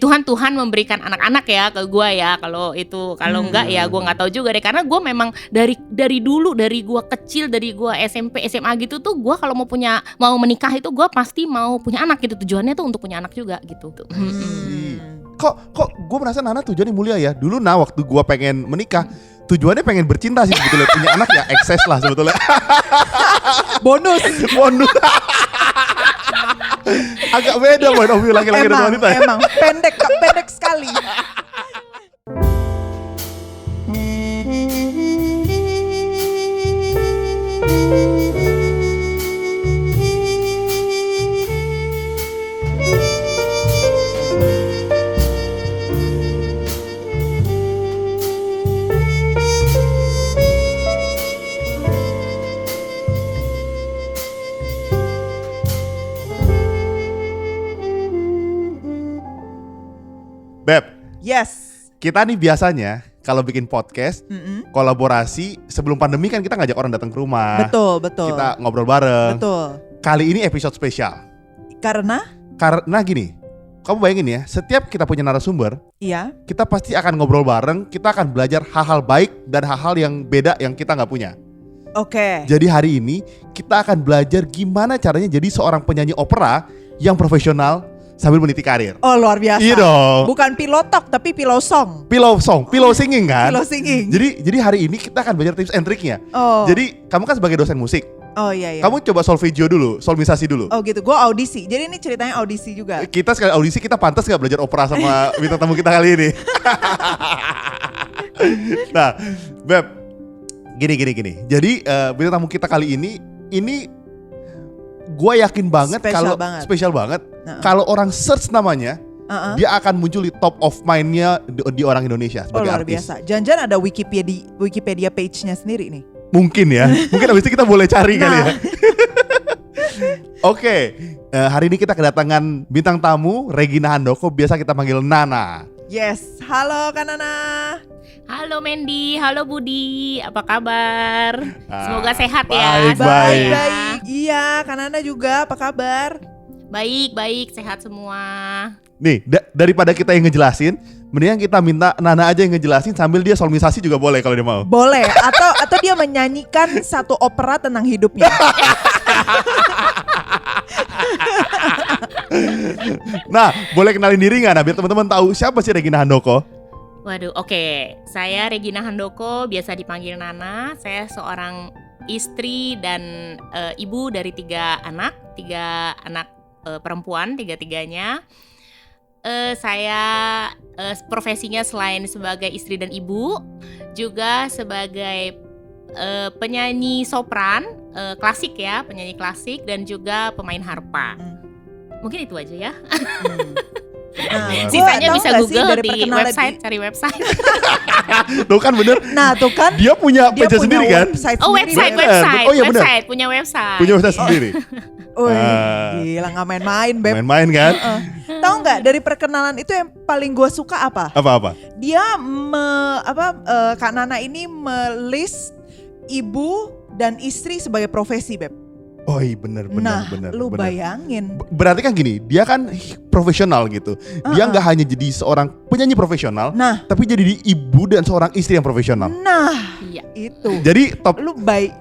Tuhan memberikan anak-anak ya ke gue ya. Kalau enggak ya gue nggak tahu juga deh. Karena gue memang dari dulu, dari gue kecil, dari gue SMP SMA gitu tuh, gue kalau mau menikah itu gue pasti mau punya anak gitu. Tujuannya tuh untuk punya anak juga gitu. Kok gue merasa Nana tujuannya mulia ya. Dulu waktu gue pengen menikah, tujuannya pengen bercinta sih sebetulnya. Punya anak ya ekses lah sebetulnya. Bonus. Agak beda point of view laki-laki dan wanita. Emang pendek sekali. Beb, Yes. kita nih biasanya kalau bikin podcast, kolaborasi sebelum pandemi kan kita ngajak orang datang ke rumah. Betul. Kita ngobrol bareng. Betul. Kali ini episode spesial. Karena gini, kamu bayangin ya, setiap kita punya narasumber, iya. kita pasti akan ngobrol bareng, kita akan belajar hal-hal baik dan hal-hal yang beda yang kita nggak punya. Oke. Jadi hari ini kita akan belajar gimana caranya jadi seorang penyanyi opera yang profesional sambil meniti karir. Oh, luar biasa. Iya dong. Bukan pilotok tapi pillow song. Pillow singing kan? Pillow singing. Jadi hari ini kita akan belajar tips and triknya. Oh. Jadi kamu kan sebagai dosen musik. Oh iya. Kamu coba solfeggio dulu, solmisasi dulu. Oh gitu, gue audisi. Jadi ini ceritanya audisi juga. Kita sekali audisi, kita pantas gak belajar opera sama bintang tamu kita kali ini? Nah, Beb, gini. Jadi bintang tamu kita kali ini gue yakin banget kalau spesial banget. Kalau orang search namanya, dia akan muncul di top of mind-nya di orang Indonesia sebagai luar artis. Biasa. Jangan-jangan ada Wikipedia page-nya sendiri nih. Mungkin ya, mungkin abis itu kita boleh cari kali ya. Oke, hari ini kita kedatangan bintang tamu Regina Handoko, biasa kita panggil Nana. Yes, halo Kak Nana. Halo Mandy, halo Budi, apa kabar? Semoga sehat Baik. ya. Baik. Iya, Kak Nana juga, apa kabar? Baik, sehat semua. Nih, daripada kita yang ngejelasin, mendingan kita minta Nana aja yang ngejelasin sambil dia solmisasi juga boleh kalau dia mau. Boleh, atau dia menyanyikan satu opera tentang hidupnya. Nah, boleh kenalin diri nggak? Nah, biar teman-teman tahu siapa sih Regina Handoko. Waduh, oke. Saya Regina Handoko, biasa dipanggil Nana. Saya seorang istri dan ibu dari tiga anak perempuan, tiga-tiganya. Saya profesinya selain sebagai istri dan ibu, juga sebagai penyanyi sopran klasik ya, penyanyi klasik dan juga pemain harpa. Mungkin itu aja ya. Nah, sisanya bisa Google di website, cari website. Tuh kan bener. Nah, tuh kan Dia punya page sendiri kan? Website. Oh iya bener. Punya website. Punya website sendiri. Gila, nggak main-main, Beb. Main-main kan? Tahu nggak, dari perkenalan itu yang paling gue suka apa? Apa? Dia Kak Nana ini melist ibu dan istri sebagai profesi, Beb. Oh iya bener. Lu bayangin. Berarti kan gini, dia kan profesional gitu. Dia nggak hanya jadi seorang penyanyi profesional, tapi jadi ibu dan seorang istri yang profesional. Nah, iya. Itu. Jadi lu baik.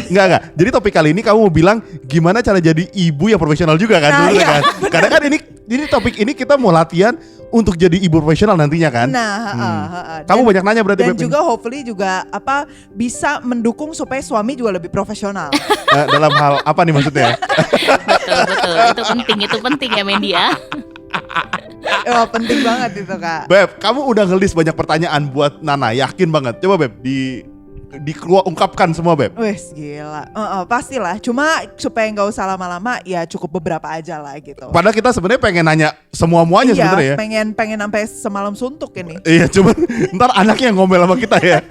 Enggak. Jadi topik kali ini kamu mau bilang gimana cara jadi ibu yang profesional juga kan? Iya, kan? Karena kan ini topik ini kita mau latihan untuk jadi ibu profesional nantinya kan? Kamu banyak nanya berarti. Dan juga hopefully juga bisa mendukung supaya suami juga lebih profesional. Dalam hal apa nih maksudnya? Betul. Itu penting ya Mandy ya. Oh, penting banget itu, Kak. Beb, kamu udah ngelis banyak pertanyaan buat Nana, yakin banget. Coba Beb ungkapkan semua, Beb. Wes gila. Pastilah. Cuma supaya nggak usah lama-lama, ya cukup beberapa aja lah gitu. Padahal kita sebenarnya pengen nanya semuanya sebenarnya ya. pengen sampai semalam suntuk ini. Iya, cuman ntar anaknya yang ngomel sama kita ya.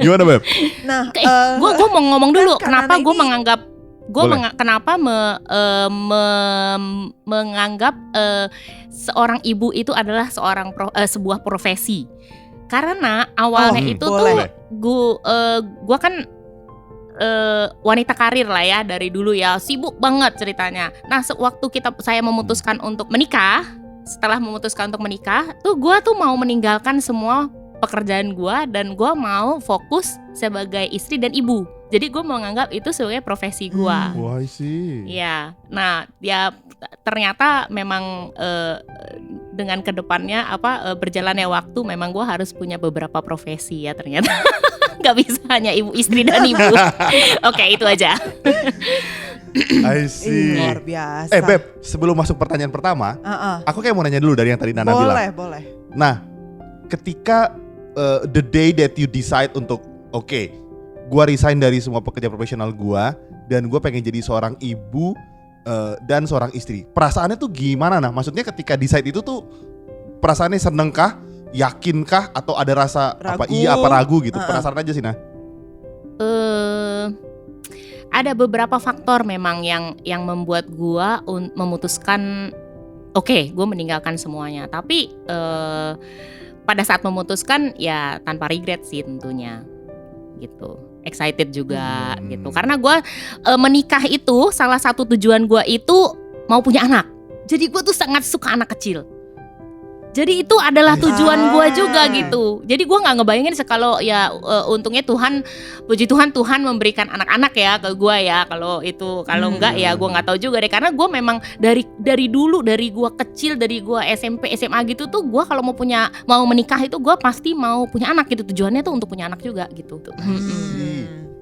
Gimana, Beb? Nah, gue mau ngomong dulu kan kenapa gue ini... menganggap menganggap seorang ibu itu adalah sebuah profesi. Karena awalnya gue kan wanita karir lah ya dari dulu ya, sibuk banget ceritanya. Nah, sewaktu saya memutuskan untuk menikah setelah memutuskan untuk menikah tuh gue tuh mau meninggalkan semua pekerjaan gue dan gue mau fokus sebagai istri dan ibu. Jadi gue menganggap itu sebagai profesi gue. Wah sih. Ya, nah ya ternyata memang dengan kedepannya berjalannya waktu memang gue harus punya beberapa profesi ya ternyata. Gak bisa hanya ibu, istri dan ibu. Oke, itu aja. I see. Luar biasa. Beb, sebelum masuk pertanyaan pertama, aku kayak mau nanya dulu dari yang tadi Nana bilang. Boleh. Nah, ketika the day that you decide untuk gua resign dari semua pekerjaan profesional gua dan gua pengen jadi seorang ibu dan seorang istri. Perasaannya tuh gimana nah? Maksudnya ketika decide itu tuh perasaannya seneng kah? Yakin kah? Atau ada rasa ragu. apa ragu gitu? Penasaran aja sih nah. Ada beberapa faktor memang yang membuat gua memutuskan gua meninggalkan semuanya. Tapi pada saat memutuskan ya tanpa regret sih tentunya. Gitu. Excited juga gitu. Karena gua menikah itu salah satu tujuan gua itu mau punya anak. Jadi gua tuh sangat suka anak kecil. Jadi itu adalah tujuan gue juga gitu. Jadi gue nggak ngebayangin kalau ya untungnya Tuhan, puji Tuhan memberikan anak-anak ya ke gue ya. Kalau enggak ya gue nggak tahu juga deh. Karena gue memang dari dulu dari gue kecil dari gue SMP SMA gitu tuh gue kalau mau menikah itu gue pasti mau punya anak gitu. Tujuannya tuh untuk punya anak juga gitu.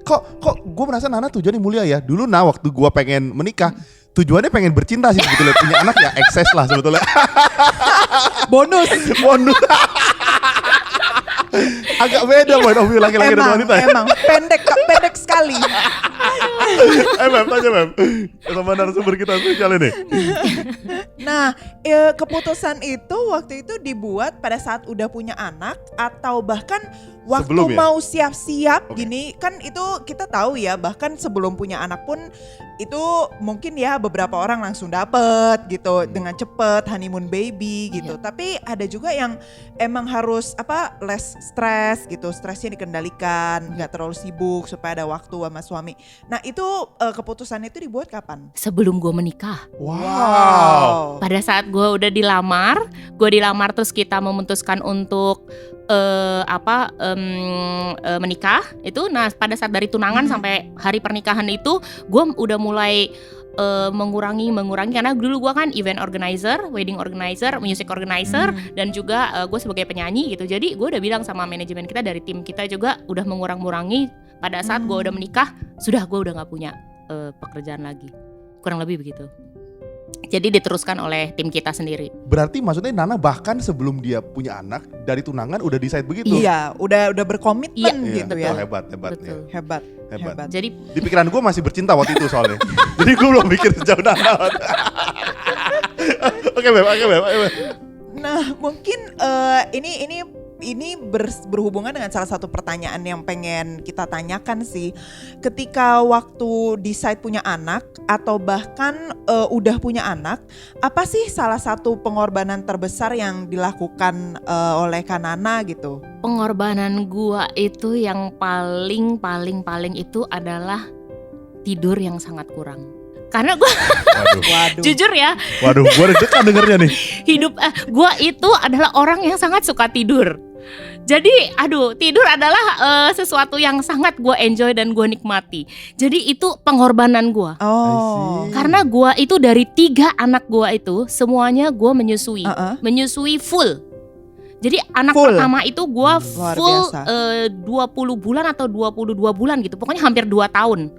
Kok gue merasa Nana tujuannya mulia ya. Dulu waktu gue pengen menikah tujuannya pengen bercinta sih sebetulnya. Punya anak ya ekses lah sebetulnya. Bonus. Agak beda point of view laki-laki dan wanita. Emang pendek sekali. Mem, tanya Mem. Sama narasumber kita spesial ini. Nah, keputusan itu waktu itu dibuat pada saat udah punya anak atau bahkan waktu Sebelum ya? mau siap-siap gini kan itu kita tahu ya bahkan sebelum punya anak pun itu mungkin ya beberapa orang langsung dapet gitu dengan cepet honeymoon baby gitu. Tapi ada juga yang emang harus less stress gitu, stresnya dikendalikan, nggak terlalu sibuk supaya ada waktu sama suami. Nah itu keputusan itu dibuat kapan? Sebelum gue menikah. Wow. Pada saat gue udah dilamar terus kita memutuskan untuk menikah itu. Nah pada saat dari tunangan sampai hari pernikahan itu gue udah mulai mengurangi karena dulu gue kan event organizer, wedding organizer, music organizer dan juga gue sebagai penyanyi gitu. Jadi gue udah bilang sama manajemen kita dari tim kita juga udah mengurangi pada saat gue udah menikah gue udah nggak punya pekerjaan lagi, kurang lebih begitu. Jadi diteruskan oleh tim kita sendiri. Berarti maksudnya Nana bahkan sebelum dia punya anak dari tunangan udah decide begitu? Iya, udah berkomitmen gitu ya. Hebat. Betul. Hebat. Jadi di pikiran gue masih bercinta waktu itu soalnya. Jadi gue belum mikir sejauh Nana. Oke, Beb. Nah, mungkin ini berhubungan dengan salah satu pertanyaan yang pengen kita tanyakan sih. Ketika waktu decide punya anak atau bahkan udah punya anak, apa sih salah satu pengorbanan terbesar yang dilakukan oleh Kanana gitu? Pengorbanan gua itu yang paling itu adalah tidur yang sangat kurang. Karena gue jujur ya. Waduh, gue deg-degan dengernya nih. Gue itu adalah orang yang sangat suka tidur. Jadi tidur adalah sesuatu yang sangat gue enjoy dan gue nikmati. Jadi itu pengorbanan gue. Karena gue itu dari 3 anak gue itu semuanya gue menyusui full. Jadi anak pertama itu gue full 20 bulan atau 22 bulan gitu. Pokoknya hampir 2 tahun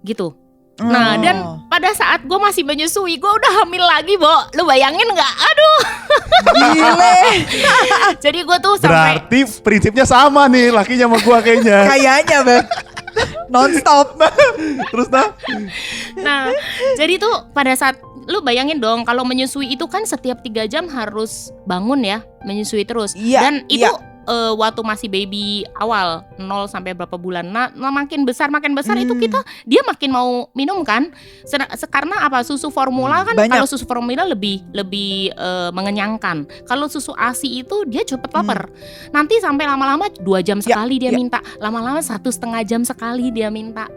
gitu. Nah dan pada saat gue masih menyusui gue udah hamil lagi, Bo. Lu bayangin gak? Aduh. Gile. Jadi gue tuh berarti prinsipnya sama nih lakinya sama gue kayaknya. Kayaknya Beb. Non-stop. Terus Nah jadi tuh pada saat lu bayangin dong kalau menyusui itu kan setiap 3 jam harus bangun ya, menyusui terus. Dan itu waktu masih baby awal 0 sampai berapa bulan. Nah makin besar itu dia makin mau minum kan. Karena susu formula kan kalau susu formula lebih mengenyangkan. Kalau susu ASI itu dia cepet lapar. Nanti sampai lama-lama 2 jam sekali dia minta. Lama-lama 1,5 jam sekali dia minta.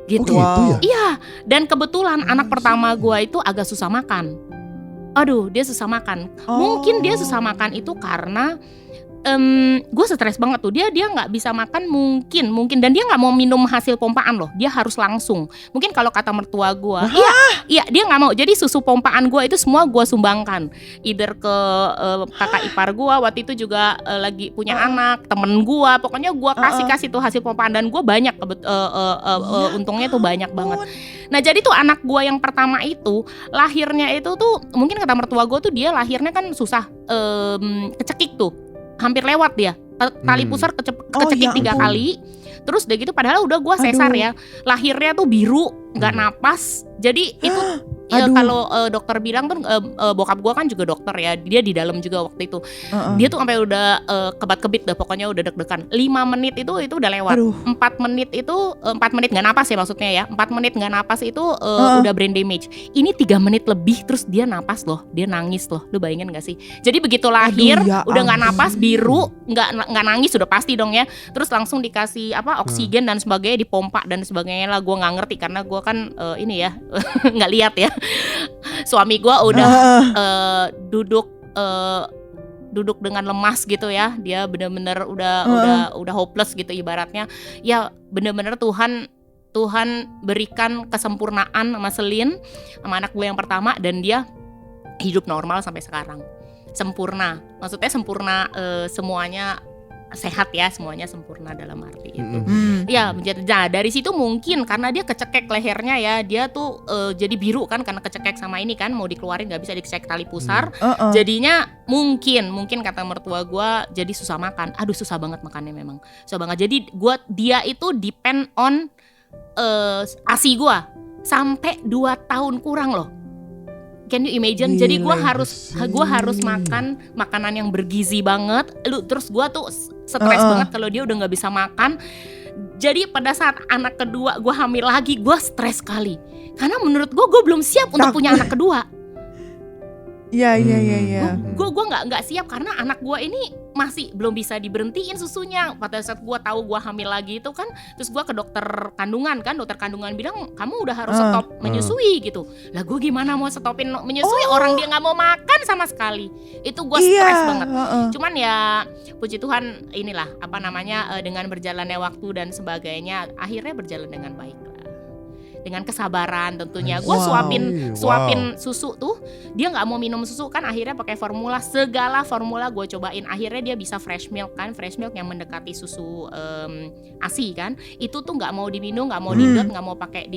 Gitu. Gitu ya? Iya. Dan kebetulan anak pertama gua itu agak susah makan. Aduh, dia susah makan. Mungkin dia susah makan itu karena gue stres banget tuh. Dia nggak bisa makan mungkin dan dia nggak mau minum hasil pompaan loh. Dia harus langsung. Mungkin kalau kata mertua gue, iya dia nggak mau. Jadi susu pompaan gue itu semua gue sumbangkan. Either ke kakak ipar gue waktu itu juga lagi punya anak, temen gue. Pokoknya gue kasih tuh hasil pompaan dan gue banyak untungnya tuh banyak banget. Nah jadi tuh anak gue yang pertama itu lahirnya itu tuh mungkin kata mertua gue tuh dia lahirnya kan susah kecekik tuh. Hampir lewat dia tali pusar kecekik 3 kali. Terus udah gitu padahal udah gue sesar ya. Lahirnya tuh biru, nggak napas. Jadi itu ya, kalau dokter bilang kan bokap gue kan juga dokter ya. Dia di dalam juga waktu itu. Dia tuh sampai udah kebat-kebit dah, pokoknya udah deg-degan. 5 menit itu udah lewat. 4 menit itu 4 menit nggak napas ya maksudnya ya. 4 menit nggak napas itu udah brain damage. Ini 3 menit lebih terus dia napas loh. Dia nangis loh. Lu bayangin gak sih? Jadi begitu lahir udah nggak napas, biru, nggak nangis sudah pasti dong ya. Terus langsung dikasih oksigen dan sebagainya, dipompa dan sebagainya lah. Gue nggak ngerti karena gue kan ini ya nggak lihat ya. Suami gue udah duduk dengan lemas gitu ya. Dia bener-bener udah hopeless gitu ibaratnya. Ya bener-bener Tuhan berikan kesempurnaan sama Selin, sama anak gue yang pertama, dan dia hidup normal sampai sekarang. Sempurna. Maksudnya sempurna semuanya sehat ya, semuanya sempurna dalam arti itu. Ya, nah dari situ mungkin karena dia kecekek lehernya ya, dia tuh jadi biru kan karena kecekek sama ini kan, mau dikeluarin nggak bisa, dicek tali pusar. Jadinya mungkin kata mertua gue jadi susah makan. Aduh susah banget makannya memang, susah banget. Jadi dia itu depend on ASI gue sampai 2 tahun kurang loh. Can you imagine? Jadi gue harus makan makanan yang bergizi banget. Terus gue tuh stres banget kalau dia udah nggak bisa makan. Jadi pada saat anak kedua gue hamil lagi, gue stres sekali. Karena menurut gue belum siap untuk punya anak kedua. Iya. Gue nggak siap karena anak gue ini masih belum bisa diberhentiin susunya. Pada saat gue tahu gue hamil lagi itu kan, terus gue ke dokter kandungan kan, dokter kandungan bilang kamu udah harus stop menyusui gitu. Lah gue gimana mau stopin menyusui orang dia nggak mau makan sama sekali. Itu gue stres banget. Cuman ya puji Tuhan inilah dengan berjalannya waktu dan sebagainya akhirnya berjalan dengan baik. Dengan kesabaran tentunya. Gue suapin susu tuh, dia nggak mau minum susu kan, akhirnya pakai formula, segala formula gue cobain, akhirnya dia bisa fresh milk kan, fresh milk yang mendekati susu ASI kan, itu tuh nggak mau diminum, nggak mau didot, nggak mau pakai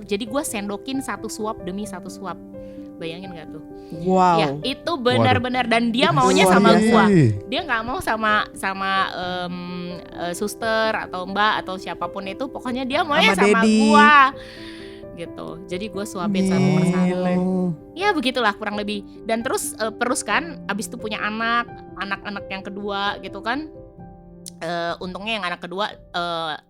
jadi gue sendokin 1 suap demi 1 suap. Bayangin gak tuh? Wow. Ya itu benar-benar, dan dia maunya sama gua. Dia nggak mau sama suster atau mbak atau siapapun itu, pokoknya dia maunya sama gua. Gitu. Jadi gue suapin satu persatu. Ya begitulah kurang lebih. Dan terus kan abis itu punya anak-anak yang kedua gitu kan. Untungnya yang anak kedua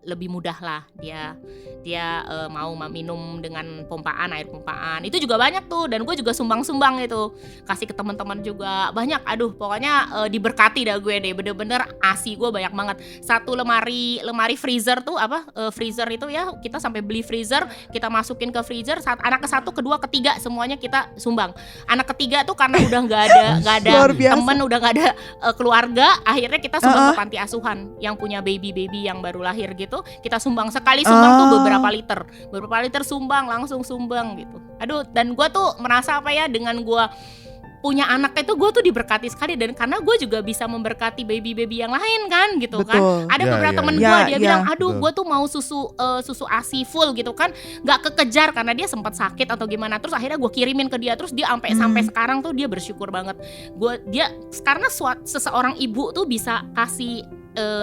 lebih mudah lah, dia mau minum dengan air pompaan itu juga banyak tuh, dan gue juga sumbang itu kasih ke teman-teman juga banyak. Aduh pokoknya diberkati dah gue deh, bener-bener ASI gue banyak banget. 1 lemari freezer tuh freezer itu ya, kita sampai beli freezer, kita masukin ke freezer. Saat anak ke-1, ke-2, ke-3 semuanya kita sumbang. Anak ke-3 tuh karena udah nggak ada temen, udah nggak ada keluarga, akhirnya kita sumbang ke panti asuhan yang punya baby yang baru lahir gitu. Kita sumbang, sekali sumbang tuh beberapa liter sumbang, langsung sumbang gitu. Aduh, dan gue tuh merasa dengan gue punya anak itu gue tuh diberkati sekali, dan karena gue juga bisa memberkati baby yang lain kan gitu. Betul. Kan ada beberapa temen gue dia bilang aduh gue tuh mau susu ASI full gitu kan, nggak kekejar karena dia sempat sakit atau gimana. Terus akhirnya gue kirimin ke dia, terus dia sampai sekarang tuh dia bersyukur banget. Karena seseorang ibu tuh bisa kasih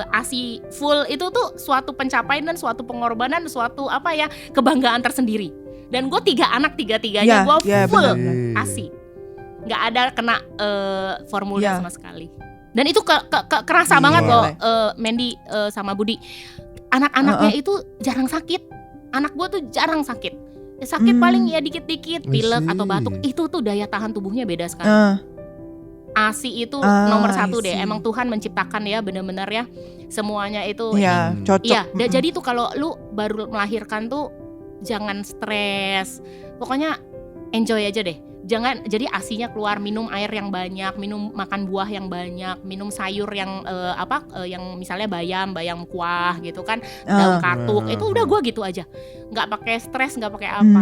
ASI full itu tuh suatu pencapaian dan suatu pengorbanan, suatu kebanggaan tersendiri. Dan gue 3 anak, tiga-tiganya gue full ASI, nggak ada kena formulir sama sekali. Dan itu kerasa banget loh, Mandy sama Budi. Anak-anaknya itu jarang sakit. Anak gue tuh jarang sakit. Sakit paling ya dikit-dikit, pilek atau batuk. Itu tuh daya tahan tubuhnya beda sekali. ASI itu nomor 1 deh. Emang Tuhan menciptakan ya benar-benar ya semuanya itu. Iya, cocok. Iya, jadi tuh kalau lu baru melahirkan tuh jangan stres. Pokoknya enjoy aja deh. jadi ASI-nya keluar, minum air yang banyak, makan buah yang banyak, minum sayur yang yang misalnya bayam kuah gitu kan, daun katuk, itu udah gue gitu aja, nggak pakai stres, nggak pakai apa.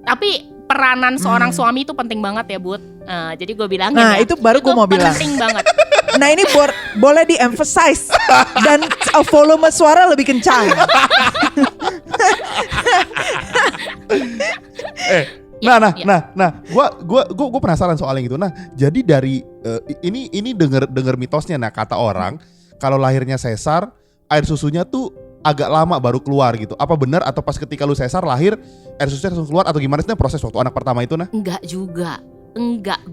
Tapi peranan seorang suami itu penting banget ya Bud. Nah, jadi gue bilangin nah, itu baru gue mau bilang penting banget. Nah ini boleh di-emphasize dan volume suara lebih kencang. Gue penasaran soal yang itu. Nah, jadi dari ini dengar mitosnya. Nah, kata orang kalau lahirnya sesar, air susunya tuh agak lama baru keluar gitu. Apa benar atau pas ketika lu sesar lahir air susunya langsung keluar atau gimana sih proses waktu anak pertama itu? Nah, enggak juga.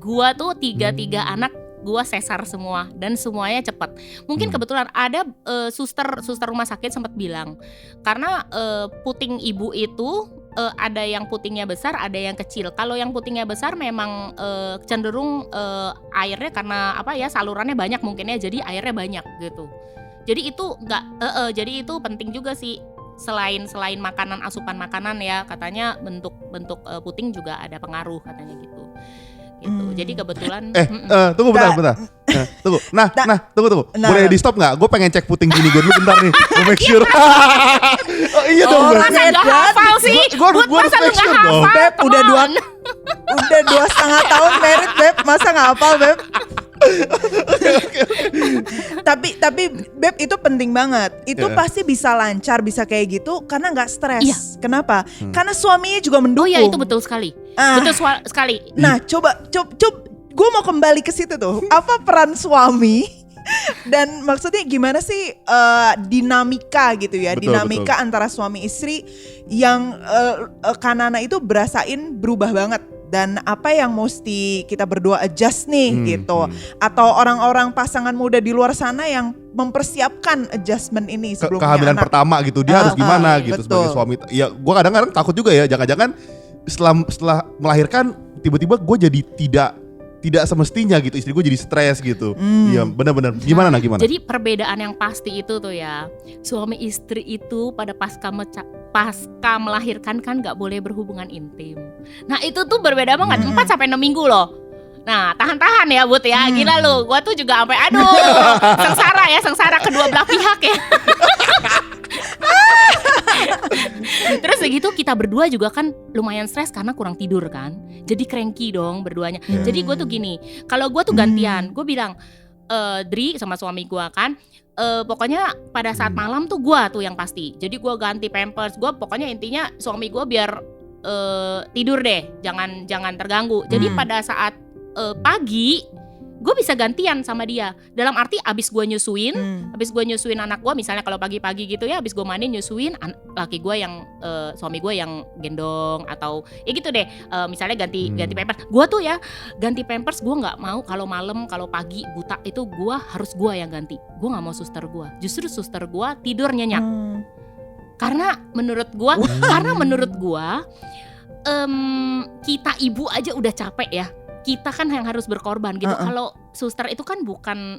Gua tuh tiga anak gua sesar semua dan semuanya cepat. Mungkin kebetulan ada suster rumah sakit sempat bilang karena puting ibu itu ada yang putingnya besar, ada yang kecil. Kalau yang putingnya besar memang cenderung airnya karena salurannya banyak mungkin ya, jadi airnya banyak gitu. Jadi itu jadi itu penting juga sih. Selain makanan, asupan makanan ya, katanya bentuk puting juga ada pengaruh katanya gitu. Jadi kebetulan tunggu bentar. Tunggu. Tunggu. Boleh di stop nggak? Gue pengen cek puting bini gue dulu bentar nih. Gue make sure. Oh iya dong. Masa nggak hafal sih? Gue masa lu nggak hafal? Beb, udah 2,5 tahun married Beb, masa nggak hafal Beb? Tapi Beb itu penting banget. Itu pasti bisa lancar, bisa kayak gitu karena nggak stres. Iya. Kenapa? Karena suaminya juga mendukung. Oh iya, itu betul sekali. Betul sekali. Nah, coba gue mau kembali ke situ tuh. Apa peran suami? Dan maksudnya gimana sih dinamika gitu ya, dinamika antara suami istri yang Kanana itu berasain berubah banget. Dan apa yang mesti kita berdua adjust nih gitu. Atau orang-orang pasangan muda di luar sana yang mempersiapkan adjustment ini sebelum kehamilan pertama gitu, dia harus gimana gitu betul. Sebagai suami. Ya gue kadang-kadang takut juga ya, jangan-jangan setelah melahirkan tiba-tiba gue jadi tidak semestinya gitu, istri gue jadi stres gitu. Iya benar-benar. Gimana? Jadi perbedaan yang pasti itu tuh ya, suami istri itu pada pasca melahirkan kan nggak boleh berhubungan intim. Nah itu tuh berbeda banget, 4-6 minggu loh. Nah tahan ya Bud ya, gila lu. Gua tuh juga sampai sengsara kedua belah pihak ya. Terus begitu kita berdua juga kan lumayan stres karena kurang tidur kan. Jadi cranky dong berduanya. Jadi gue tuh gini, kalau gue tuh gantian, gue bilang Dri sama suami gue kan, pokoknya pada saat malam tuh gue tuh yang pasti. Jadi gue ganti pampers, gue pokoknya intinya suami gue biar tidur deh, jangan terganggu. Jadi pada saat pagi gue bisa gantian sama dia. Dalam arti abis gue nyusuin anak gue, misalnya kalau pagi-pagi gitu ya, abis gue mandi nyusuin, laki gue yang suami gue yang gendong atau ya gitu deh. Misalnya ganti pampers. Gue tuh ya ganti pampers gue nggak mau kalau malam, kalau pagi buta itu harus gue yang ganti. Gue nggak mau suster gue. Justru suster gue tidur nyenyak. Karena menurut gue kita ibu aja udah capek ya. Kita kan yang harus berkorban gitu. Kalau suster itu kan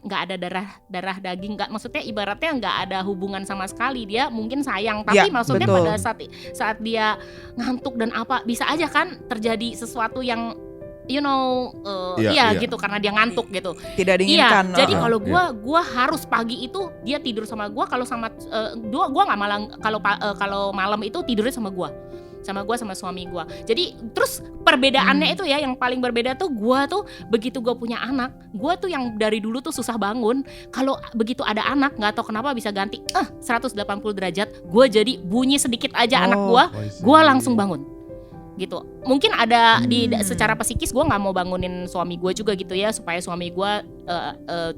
nggak ada darah daging, nggak, maksudnya ibaratnya nggak ada hubungan sama sekali. Dia mungkin sayang, tapi maksudnya betul. Pada saat dia ngantuk dan apa, bisa aja kan terjadi sesuatu yang gitu karena dia ngantuk gitu. Tidak diinginkan. Jadi kalau gue harus pagi itu dia tidur sama gue, kalau sama gue nggak malam, kalau malam itu tidurnya sama gue sama suami gue. Jadi terus perbedaannya itu ya, yang paling berbeda tuh gue tuh begitu gue punya anak, gue tuh yang dari dulu tuh susah bangun. Kalau begitu ada anak nggak tahu kenapa bisa ganti 180 derajat. Gue jadi bunyi sedikit aja anak gue langsung bangun gitu. Mungkin ada secara psikis gue nggak mau bangunin suami gue juga gitu ya, supaya suami gue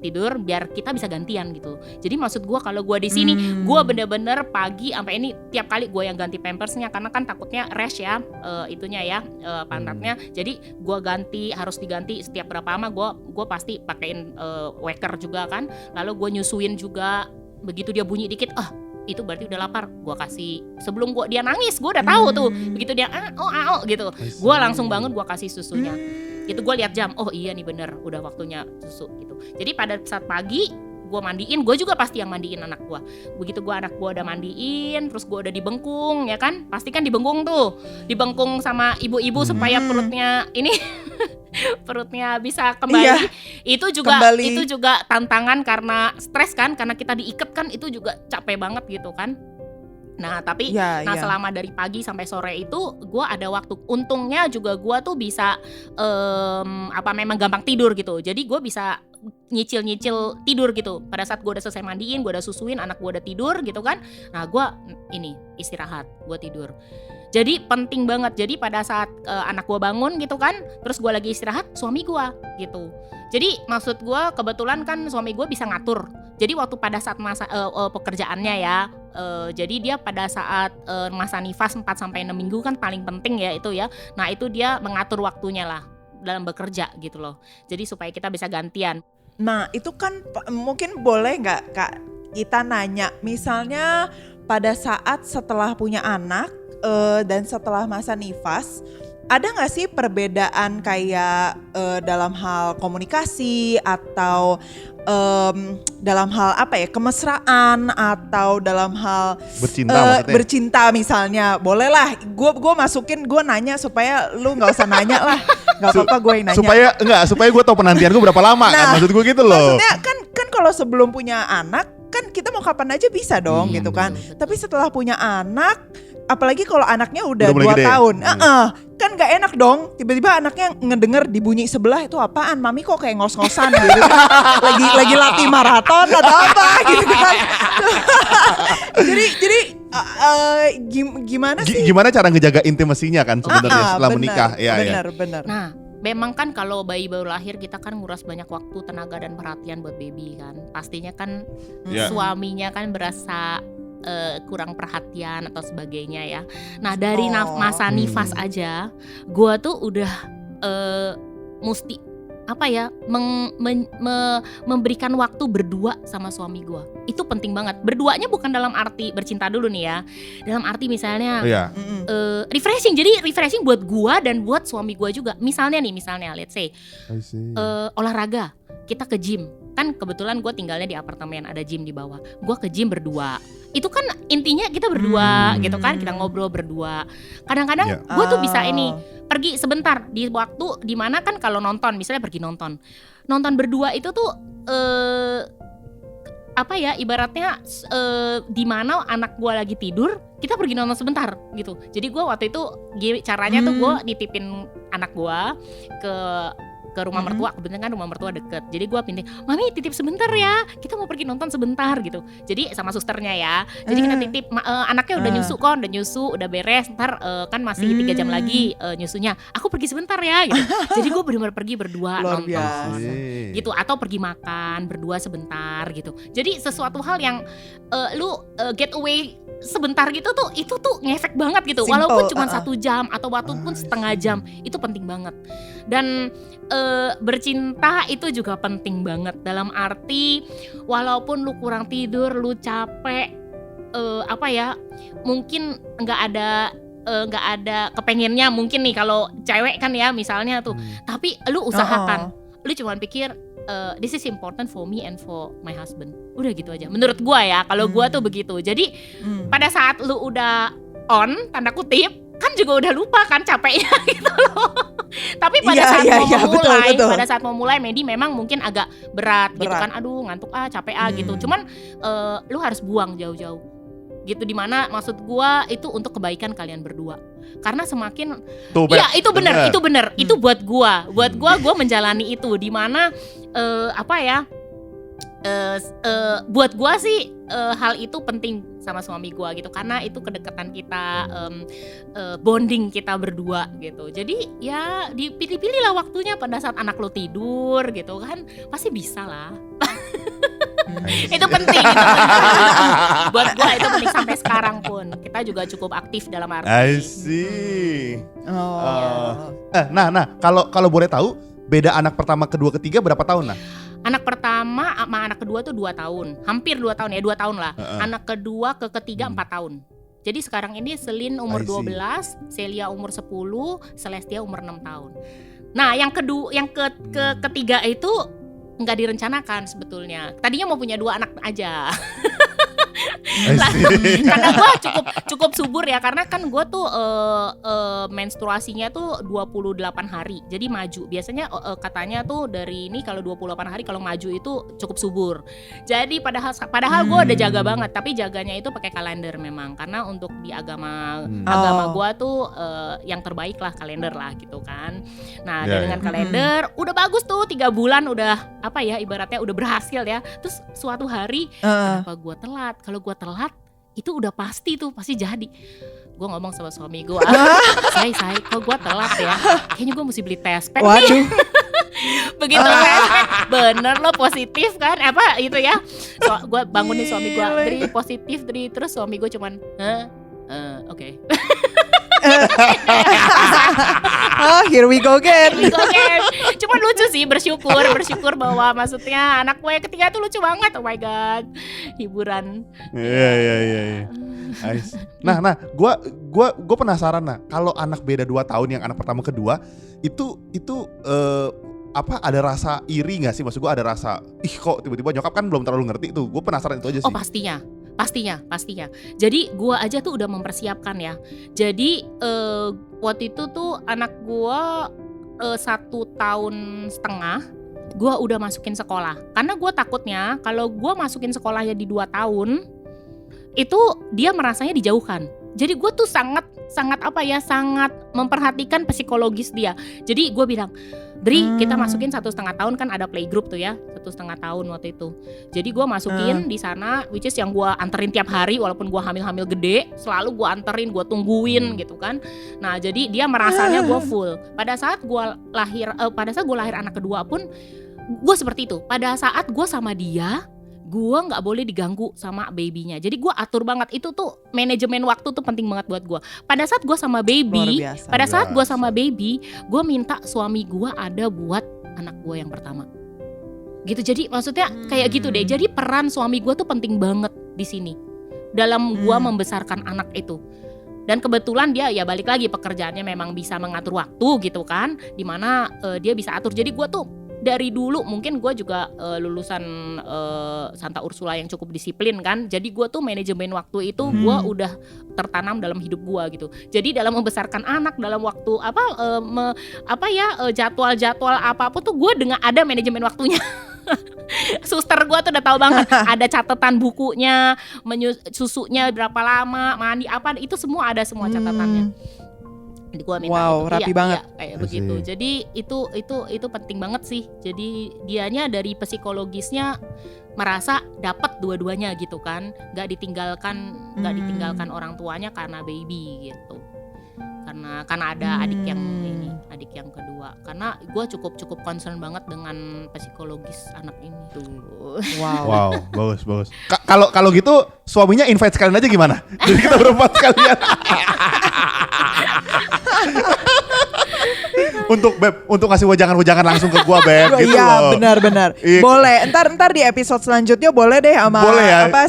tidur biar kita bisa gantian gitu. Jadi maksud gue kalau gue di sini gue bener-bener pagi sampai ini tiap kali gue yang ganti pampersnya, karena kan takutnya rash ya pantatnya. Jadi gue harus diganti setiap berapa lama. Gue pasti pakein waker juga kan. Lalu gue nyusuin juga. Begitu dia bunyi dikit, itu berarti udah lapar, gue kasih. Sebelum dia nangis, gue udah tahu tuh. Begitu dia gitu, gue langsung bangun, gue kasih susunya. Gitu, gue lihat jam, oh iya nih bener, udah waktunya susu gitu. Jadi pada saat pagi gue mandiin, gue juga pasti yang mandiin anak gue. Begitu anak gue udah mandiin, terus gue udah dibengkung, ya kan? Pasti kan dibengkung tuh, dibengkung sama ibu-ibu supaya perutnya ini perutnya bisa kembali. Itu juga tantangan karena stres kan, karena kita diikat kan, itu juga capek banget gitu kan. Nah tapi selama dari pagi sampai sore itu gue ada waktu. Untungnya juga gue tuh bisa memang gampang tidur gitu. Jadi gue bisa nyicil tidur gitu. Pada saat gue udah selesai mandiin, gue udah susuin, anak gue udah tidur gitu kan. Nah gue istirahat, gue tidur. Jadi penting banget. Jadi pada saat anak gue bangun gitu kan, terus gue lagi istirahat, suami gue gitu. Jadi maksud gue kebetulan kan suami gue bisa ngatur. Jadi waktu pada saat masa pekerjaannya ya, jadi dia pada saat masa nifas 4-6 minggu kan paling penting ya itu ya. Nah itu dia mengatur waktunya lah dalam bekerja gitu loh. Jadi supaya kita bisa gantian. Nah itu kan mungkin boleh nggak Kak kita nanya, misalnya pada saat setelah punya anak dan setelah masa nifas, ada nggak sih perbedaan kayak dalam hal komunikasi atau dalam hal kemesraan atau dalam hal bercinta misalnya? Boleh lah, gue masukin, gue nanya supaya lu nggak usah nanya lah, nggak apa-apa gue yang nanya. Supaya gue tahu penantian gue berapa lama kan, maksud gue gitu loh. Maksudnya kan kalau sebelum punya anak kan kita mau kapan aja bisa dong gitu kan. Betul. Tapi setelah punya anak, apalagi kalau anaknya udah 2 tahun, kan gak enak dong. Tiba-tiba anaknya ngedenger di bunyi sebelah, itu apaan? Mami kok kayak ngos-ngosan gitu kan? lagi latih maraton atau apa gitu kan? jadi gimana sih? Gimana cara ngejaga intimasinya kan sebenarnya setelah menikah? Benar. Nah, memang kan kalau bayi baru lahir kita kan nguras banyak waktu, tenaga dan perhatian buat baby kan. Pastinya kan suaminya kan berasa kurang perhatian atau sebagainya ya. Nah dari masa nifas aja, gue tuh udah mesti memberikan waktu berdua sama suami gue. Itu penting banget. Berduanya bukan dalam arti bercinta dulu nih ya. Dalam arti misalnya refreshing. Jadi refreshing buat gue dan buat suami gue juga. Misalnya let's say olahraga, kita ke gym. Kan kebetulan gue tinggalnya di apartemen, ada gym di bawah. Gue ke gym berdua. Itu kan intinya kita berdua gitu kan, kita ngobrol berdua. Kadang-kadang gue tuh bisa pergi sebentar di waktu dimana kan kalau nonton, misalnya pergi nonton berdua itu tuh ibaratnya dimana anak gue lagi tidur, kita pergi nonton sebentar gitu. Jadi gue waktu itu caranya tuh gue nitipin anak gue ke rumah mertua, kebetulan kan rumah mertua deket. Jadi gue pindah, mami titip sebentar ya, kita mau pergi nonton sebentar gitu. Jadi sama susternya ya. Jadi kita titip, anaknya udah nyusu, udah beres. Ntar kan masih 3 jam lagi nyusunya. Aku pergi sebentar ya gitu. Jadi gue benar-benar pergi berdua nonton gitu, atau pergi makan berdua sebentar gitu. Jadi sesuatu hal yang get away sebentar gitu tuh, itu tuh ngefek banget gitu. Simple, walaupun cuma 1 jam atau walaupun setengah jam, itu penting banget. Dan bercinta itu juga penting banget, dalam arti walaupun lu kurang tidur, lu capek, mungkin nggak ada kepengennya mungkin nih kalau cewek kan ya misalnya tuh, tapi lu usahakan, lu cuma pikir this is important for me and for my husband, udah gitu aja menurut gua ya. Kalau gua tuh begitu. Jadi pada saat lu udah on tanda kutip kan juga udah lupa kan capeknya gitu loh. Tapi pada saat mau mulai Medi memang mungkin agak berat gitu kan, aduh ngantuk capek gitu. Cuman lu harus buang jauh-jauh gitu, dimana maksud gua itu untuk kebaikan kalian berdua. Karena semakin itu benar. Itu buat gua menjalani itu, dimana buat gua sih hal itu penting sama suami gua gitu, karena itu kedekatan kita, bonding kita berdua gitu. Jadi ya dipilih-pilih lah waktunya pada saat anak lo tidur gitu kan, pasti bisa lah. Itu penting. Buat gua itu penting sampai sekarang pun. Kita juga cukup aktif dalam arti. I see. Nah, kalau boleh tahu, beda anak pertama, kedua, ketiga berapa tahun lah? Anak pertama sama anak kedua tuh 2 tahun. Hampir 2 tahun ya, 2 tahun lah. Anak kedua ke ketiga 4 tahun. Jadi sekarang ini Selin umur 12, Celia umur 10, Celestia umur 6 tahun. Nah, yang ketiga itu nggak direncanakan sebetulnya. Tadinya mau punya 2 anak aja. Karena gue cukup subur ya, karena kan gue tuh menstruasinya tuh 28 hari, jadi maju. Biasanya katanya tuh dari ini kalau 28 hari kalau maju itu cukup subur. Jadi padahal gue udah jaga banget, tapi jaganya itu pakai kalender memang, karena untuk di agama gue tuh yang terbaik lah kalender lah gitu kan. Nah dengan kalender udah bagus tuh 3 bulan udah apa ya ibaratnya udah berhasil ya. Terus suatu hari kenapa gue telat? Kalau gue telat itu udah pasti jadi. Gue ngomong sama suami gue, say kalau gue telat ya, kayaknya gue mesti beli test pack nih. Begitu test pack, bener lo positif kan? Apa itu ya? Gue bangunin suami gue, Dri positif Dri. Terus suami gue cuman, oke. Here we go again. Cuman lucu sih, bersyukur bahwa maksudnya anak gue ketiga tuh lucu banget. Oh my god, hiburan. Iya. Nah, gue penasaran kalau anak beda 2 tahun yang anak pertama kedua itu apa ada rasa iri nggak sih? Maksud gue ada rasa kok tiba-tiba nyokap kan belum terlalu ngerti tuh. Gue penasaran itu aja sih. Oh pastinya. Jadi gue aja tuh udah mempersiapkan ya. Jadi waktu itu tuh anak gue 1 tahun setengah gue udah masukin sekolah. Karena gue takutnya kalau gue masukin sekolahnya di 2 tahun itu dia merasanya dijauhkan. Jadi gue tuh sangat memperhatikan psikologis dia. Jadi gue bilang, Dri kita masukin 1,5 tahun kan ada playgroup tuh ya, 1,5 tahun waktu itu. Jadi gue masukin di sana, which is yang gue anterin tiap hari walaupun gue hamil gede, selalu gue anterin, gue tungguin gitu kan. Nah jadi dia merasanya gue full. Pada saat gue lahir anak kedua pun gue seperti itu. Pada saat gue sama dia, gue nggak boleh diganggu sama babynya. Jadi gue atur banget itu tuh manajemen waktu tuh penting banget buat gue. Pada saat gue sama baby, gue minta suami gue ada buat anak gue yang pertama. Gitu. Jadi maksudnya kayak gitu deh. Jadi peran suami gue tuh penting banget di sini dalam gue membesarkan anak itu. Dan kebetulan dia ya balik lagi pekerjaannya memang bisa mengatur waktu gitu kan, dimana dia bisa atur. Jadi gue tuh dari dulu mungkin gue juga lulusan Santa Ursula yang cukup disiplin kan. Jadi gue tuh manajemen waktu itu gue udah tertanam dalam hidup gue gitu. Jadi dalam membesarkan anak dalam waktu jadwal apapun tuh gue dengan ada manajemen waktunya. Suster gue tuh udah tahu banget ada catatan bukunya, susunya berapa lama, mandi apa, itu semua ada semua catatannya. Jadi gua minta rapi banget kayak begitu. Jadi itu penting banget sih. Jadi dianya dari psikologisnya merasa dapat dua-duanya gitu kan, nggak ditinggalkan orang tuanya karena baby gitu. Karena ada adik yang kedua. Karena gue cukup concern banget dengan psikologis anak ini tuh. Wow, bagus. Kalau gitu suaminya invite sekalian aja gimana? Jadi kita berempat sekalian. Untuk ngasih wejangan langsung ke gua Beb gitu iya, loh. Benar. Boleh. Ntar di episode selanjutnya boleh deh sama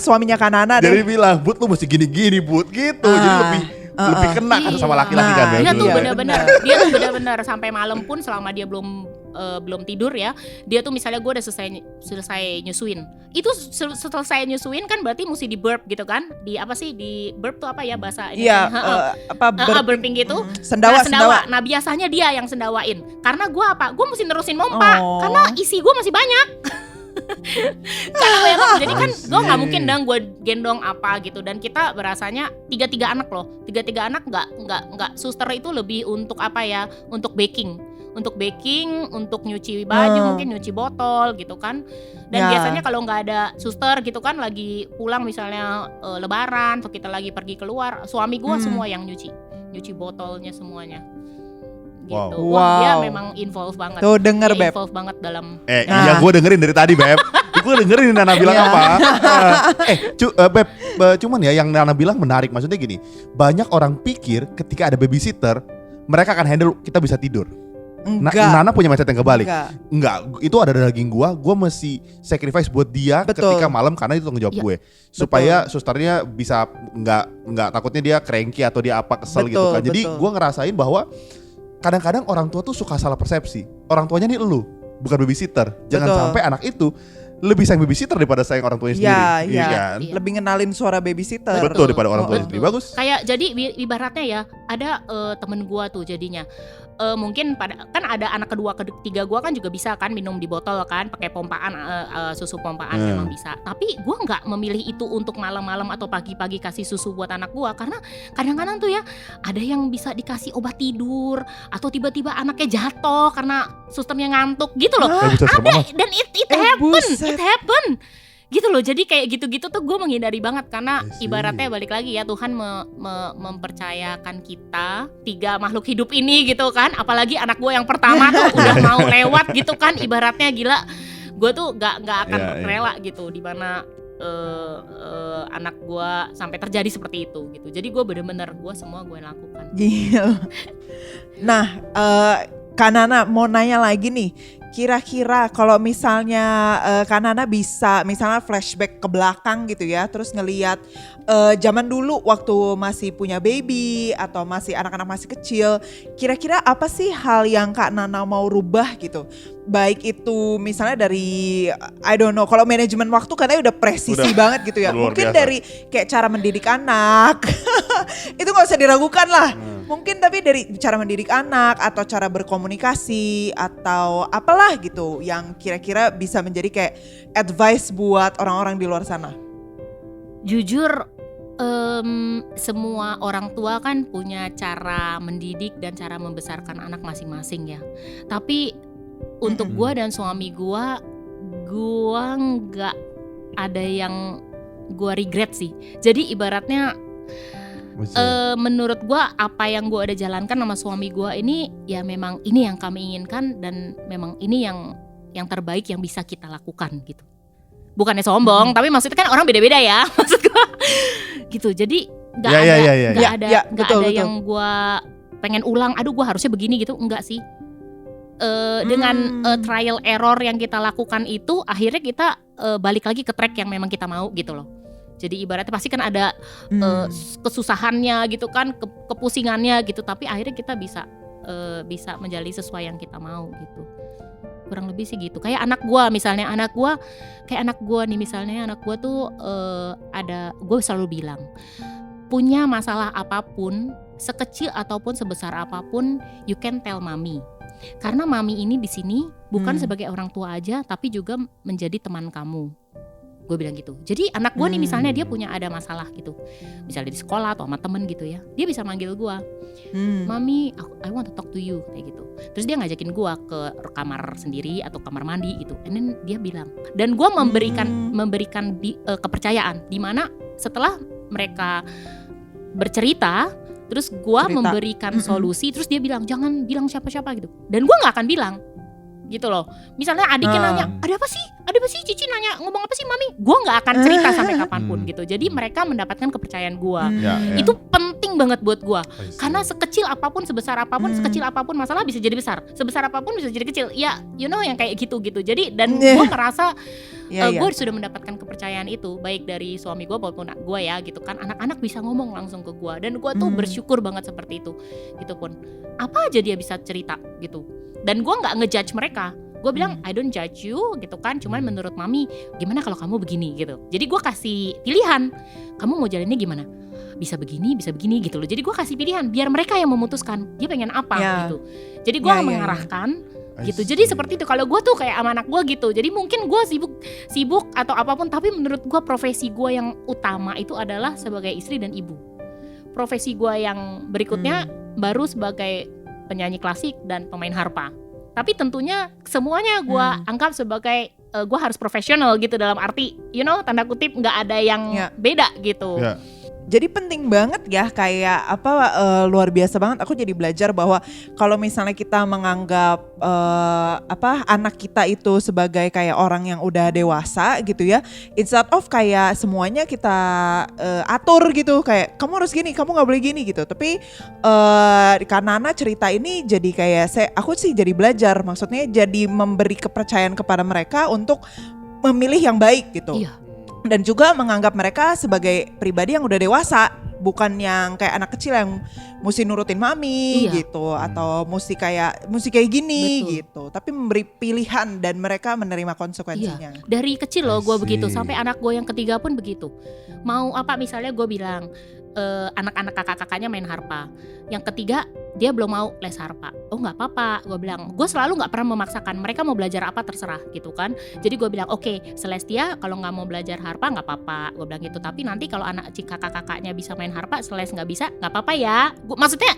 suaminya Kanana deh. Jadi bilang, "Bud lu mesti gini Bud." gitu. Jadi lebih kena sama laki-laki kan Beb. Dia tuh benar-benar sampai malam pun selama dia belum tidur ya. Dia tuh misalnya gue udah selesai nyusuin. Itu selesai nyusuin kan berarti mesti di burp gitu kan? Di burp tuh apa ya bahasa ini? Iya, burping gitu. Sendawa. Nah, biasanya dia yang sendawain. Karena gue mesti nerusin mompa karena isi gue masih banyak. Jadi kan gue nggak mungkin dong gue gendong apa gitu. Dan kita berasanya 3 anak loh. 3 anak nggak suster itu lebih untuk apa ya? Untuk baking, untuk nyuci baju, mungkin nyuci botol gitu kan. Dan biasanya kalau nggak ada suster gitu kan, lagi pulang misalnya lebaran atau kita lagi pergi keluar, suami gue semua yang nyuci botolnya semuanya. Gitu. Wow. Dia memang involve banget. Tuh denger Beb. Involve banget dalam. Iya gue dengerin dari tadi Beb. Gue dengerin Nana bilang apa. Beb, cuman ya yang Nana bilang menarik. Maksudnya gini, banyak orang pikir ketika ada babysitter mereka akan handle kita bisa tidur. Enggak. Nana punya mindset yang kebalik. Enggak, itu ada daging gue mesti sacrifice buat dia. Betul. Ketika malam karena itu tanggung jawab gue. Supaya susternya bisa nggak takutnya dia cranky atau dia kesel gitu kan. Jadi gue ngerasain bahwa kadang-kadang orang tua tuh suka salah persepsi. Orang tuanya nih elu. bukan babysitter. Jangan Betul. sampai anak itu lebih sayang babysitter daripada sayang orang tuanya sendiri. Iya. Kan? Iya. Lebih ngenalin suara babysitter. Betul, daripada orang tuanya Oh, sendiri. Bagus. Kayak jadi ibaratnya ya ada temen gua tuh jadinya mungkin kan ada anak kedua ketiga gua kan juga bisa kan minum di botol kan pakai pompaan susu pompaan memang bisa. Tapi gua nggak memilih itu untuk malam-malam atau pagi-pagi kasih susu buat anak gua karena kadang-kadang tuh ya ada yang bisa dikasih obat tidur atau tiba-tiba anaknya jatuh karena susternya ngantuk gitu loh. Buset, serem Ada banget. dan it happen gitu loh. Jadi kayak gitu-gitu tuh gue menghindari banget karena I see. ibaratnya balik lagi ya Tuhan mempercayakan kita 3 makhluk hidup ini gitu kan, apalagi anak gue yang pertama tuh udah mau lewat gitu kan, ibaratnya gila gue tuh gak akan rela gitu dimana anak gue sampai terjadi seperti itu gitu. Jadi gue bener-bener semua gue lakukan. Gila. Nah, Kak Nana mau nanya lagi nih. Kira-kira kalau misalnya Kak Nana bisa misalnya flashback ke belakang gitu ya, terus ngelihat zaman dulu waktu masih punya baby atau masih anak-anak masih kecil, kira-kira apa sih hal yang Kak Nana mau rubah gitu? Baik itu misalnya dari I don't know, kalau manajemen waktu katanya udah presisi banget gitu ya. Luar Mungkin biasa. dari kayak cara mendidik anak. Itu gak usah diragukan lah. Mungkin tapi dari cara mendidik anak atau cara berkomunikasi atau apalah gitu yang kira-kira bisa menjadi kayak advice buat orang-orang di luar sana. Jujur semua orang tua kan punya cara mendidik dan cara membesarkan anak masing-masing ya. Tapi untuk gue dan suami gue nggak ada yang gue regret sih. Jadi ibaratnya menurut gue apa yang gue udah jalankan sama suami gue ini ya memang ini yang kami inginkan dan memang ini yang terbaik yang bisa kita lakukan gitu. Bukannya sombong, tapi maksudnya kan orang beda-beda ya, maksud gue gitu. Jadi nggak ada betul. yang gue pengen ulang. Aduh, gue harusnya begini gitu, enggak sih. Dengan trial error yang kita lakukan itu, akhirnya kita balik lagi ke track yang memang kita mau gitu loh. Jadi ibaratnya pasti kan ada kesusahannya gitu kan, kepusingannya gitu. Tapi akhirnya kita bisa menjalani sesuai yang kita mau gitu. Kurang lebih sih gitu. Kayak anak gue misalnya, anak gue nih misalnya, anak gue tuh gue selalu bilang, punya masalah apapun, sekecil ataupun sebesar apapun, you can tell mami. Karena mami ini di sini bukan sebagai orang tua aja, tapi juga menjadi teman kamu. Gue bilang gitu. Jadi anak gue nih misalnya dia punya ada masalah gitu, misalnya di sekolah atau sama temen gitu ya, dia bisa manggil gue, mami, I want to talk to you kayak gitu. Terus dia ngajakin gue ke kamar sendiri atau kamar mandi gitu. And then dia bilang, dan gue memberikan kepercayaan, dimana setelah mereka bercerita, terus gue memberikan solusi, terus dia bilang jangan bilang siapa-siapa gitu. Dan gue nggak akan bilang. Gitu loh. Misalnya adiknya nanya, ada apa sih Cici nanya ngomong apa sih mami, gue nggak akan cerita sampai kapanpun gitu. Jadi mereka mendapatkan kepercayaan gue. Itu penting banget buat gue, karena sekecil apapun, sebesar apapun, sekecil apapun masalah bisa jadi besar, sebesar apapun bisa jadi kecil ya, you know, yang kayak gitu. Jadi dan gue merasa gue sudah mendapatkan kepercayaan itu, baik dari suami gue maupun gue ya gitu kan. Anak-anak bisa ngomong langsung ke gue, dan gue tuh bersyukur banget seperti itu. Gitu pun apa aja dia bisa cerita gitu. Dan gue nggak ngejudge mereka. Gue bilang I don't judge you gitu kan. Cuman menurut mami gimana kalau kamu begini gitu. Jadi gue kasih pilihan, kamu mau jalannya gimana, bisa begini gitu loh. Jadi gue kasih pilihan biar mereka yang memutuskan dia pengen apa gitu. Jadi gue mengarahkan gitu. Jadi seperti itu. Kalau gue tuh kayak sama anak gue gitu. Jadi mungkin gue sibuk atau apapun, tapi menurut gue profesi gue yang utama itu adalah sebagai istri dan ibu. Profesi gue yang berikutnya baru sebagai penyanyi klasik dan pemain harpa. Tapi tentunya semuanya gue anggap sebagai gue harus profesional gitu, dalam arti you know, tanda kutip, nggak ada yang beda gitu. Jadi penting banget ya, kayak luar biasa banget. Aku jadi belajar bahwa kalau misalnya kita menganggap anak kita itu sebagai kayak orang yang udah dewasa gitu ya, instead of kayak semuanya kita atur gitu, kayak kamu harus gini, kamu nggak boleh gini gitu. Tapi karena Nana cerita ini jadi kayak aku sih jadi belajar, maksudnya jadi memberi kepercayaan kepada mereka untuk memilih yang baik gitu. Dan juga menganggap mereka sebagai pribadi yang udah dewasa bukan yang kayak anak kecil yang mesti nurutin mami Iya. gitu atau mesti kayak gini Betul. gitu. Tapi memberi pilihan dan mereka menerima konsekuensinya. Dari kecil loh gue I begitu, see. sampai anak gue yang ketiga pun begitu. Mau apa misalnya gue bilang anak-anak kakak-kakaknya main harpa, yang ketiga dia belum mau les harpa. Oh nggak apa-apa, gue bilang. Gue selalu nggak pernah memaksakan mereka mau belajar apa terserah gitu kan. Jadi gue bilang oke, Celestia kalau nggak mau belajar harpa nggak apa-apa, gue bilang gitu. Tapi nanti kalau kakak-kakaknya bisa main harpa, Celes nggak bisa, nggak apa-apa ya. Maksudnya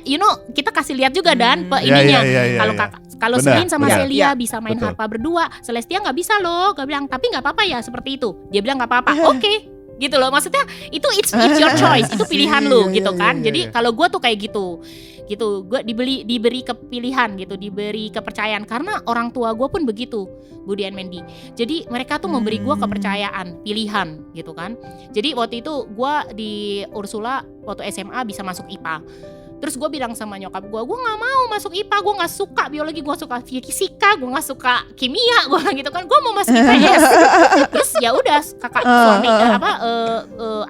kita kasih lihat juga dan ininya. Kalau kalau Benar, Selin sama benar. Celia bisa main Betul. harpa berdua, Celestia nggak bisa loh. Gue bilang tapi nggak apa-apa ya seperti itu. Dia bilang nggak apa-apa. Oke. Gitu loh, maksudnya itu it's your choice, itu pilihan lu Iya, gitu iya, kan. iya, Jadi iya. kalau gue tuh kayak gitu, gue diberi kepilihan gitu, diberi kepercayaan karena orang tua gue pun begitu, Budi and Mandy. Jadi mereka tuh memberi gue kepercayaan, pilihan gitu kan. Jadi waktu itu gue di Ursula waktu SMA bisa masuk IPA. Terus gue bilang sama nyokap gue nggak mau masuk IPA, gue nggak suka biologi, gue suka fisika, gue nggak suka kimia, gue gitu kan, gue mau masuk IPS. Terus ya udah kakak suami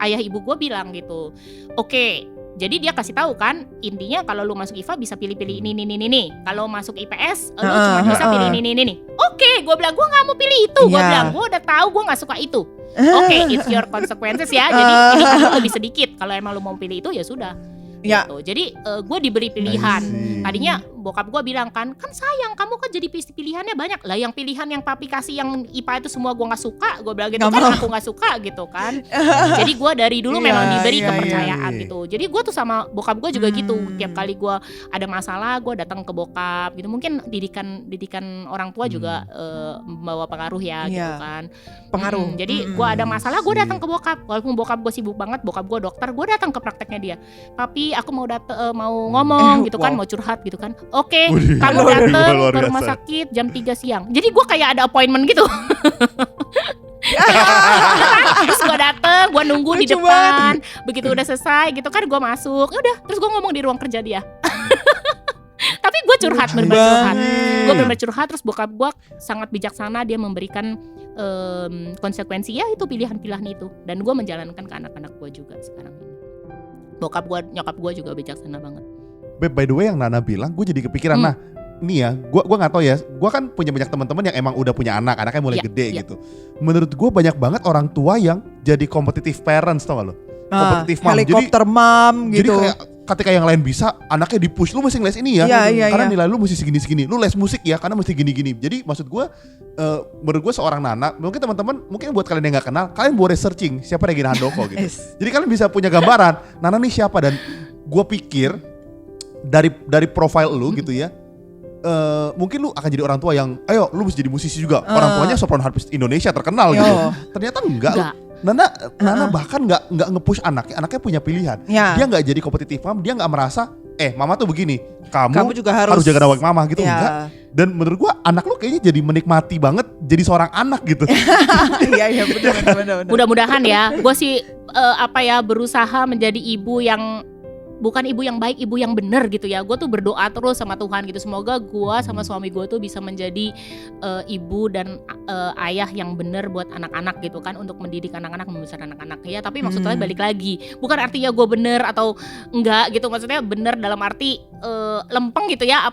ayah ibu gue bilang gitu, oke. Jadi dia kasih tahu kan, intinya kalau lu masuk IPA bisa pilih-pilih ini. Kalau masuk IPS lu cuma bisa pilih ini. Oke, gue bilang gue nggak mau pilih itu. Gue bilang gue udah tahu gue nggak suka itu. Oke, it's your consequences ya. Jadi ini lebih sedikit. Kalau emang lu mau pilih itu ya sudah. Ya. Gitu. Jadi gue diberi pilihan. I see. Tadinya bokap gue bilang kan sayang kamu kan jadi pilihannya banyak lah. Yang pilihan yang papi kasih yang IPA itu semua gue nggak suka. Gue bilang gitu Nggak kan mau. aku nggak suka gitu kan. Jadi gue dari dulu Iya, memang diberi iya, kepercayaan iya. gitu. Jadi gue tuh sama bokap gue juga gitu. Tiap kali gue ada masalah gue datang ke bokap gitu. Mungkin didikan orang tua juga membawa pengaruh ya gitu Iya. kan. Pengaruh. Jadi gue ada masalah gue datang ke bokap. Walaupun bokap gue sibuk banget, bokap gue dokter, gue datang ke prakteknya dia. Papi aku mau ngomong gitu kan, wow. mau curhat gitu kan. Oke, Wih, kamu luar datang biasa. ke rumah sakit jam 3 siang. Jadi gue kayak ada appointment gitu. Terus gue dateng, gue nunggu di Lucu depan. Begitu udah selesai gitu kan, gue masuk. Udah, terus gue ngomong di ruang kerja dia. Tapi gue curhat, bener-bener curhat. Gue bener-bener curhat, terus bokap gue sangat bijaksana, dia memberikan konsekuensi ya itu pilihan-pilihan itu. Dan gue menjalankan ke anak-anak gue juga sekarang ini. Nyokap gue juga bijaksana banget. Beb, by the way yang Nana bilang, gue jadi kepikiran. Nah, nih ya, gue nggak tahu ya. Gue kan punya banyak teman-teman yang emang udah punya anaknya mulai Iya, gede iya. gitu. Menurut gue banyak banget orang tua yang jadi competitive parents, tau gak lo? Competitive mom. Helikopter mom Jadi gitu. kayak ketika yang lain bisa, anaknya di-push, lu mesti les ini ya. Iya, Karena iya. nilai lu mesti segini-segini. Lu les musik ya, karena mesti gini-gini. Jadi maksud gue, menurut gue seorang Nana, mungkin teman-teman, mungkin buat kalian yang gak kenal, kalian boleh searching siapa Regina Handoko gitu. Yes. Jadi kalian bisa punya gambaran, Nana nih siapa. Dan gue pikir dari profile lu gitu ya, mungkin lu akan jadi orang tua yang, ayo lu mesti jadi musisi juga. Orang tuanya sopran harpist Indonesia terkenal gitu. Yo. Ternyata enggak. Enggak. Nana bahkan nggak nge-push anaknya punya pilihan. Ya. Dia nggak jadi kompetitif mom, dia nggak merasa, mama tuh begini, kamu juga harus jaga nawak mama gitu, Ya. enggak. Dan menurut gua anak lu kayaknya jadi menikmati banget jadi seorang anak gitu. Iya benar. Mudah-mudahan ya, gue sih berusaha menjadi ibu yang bukan ibu yang baik, ibu yang benar gitu ya. Gue tuh berdoa terus sama Tuhan gitu. Semoga gue sama suami gue tuh bisa menjadi ibu dan ayah yang benar buat anak-anak gitu kan. Untuk mendidik anak-anak, membesarkan anak-anak ya. Tapi maksudnya balik lagi, bukan artinya gue benar atau enggak gitu. Maksudnya benar dalam arti lempeng gitu ya.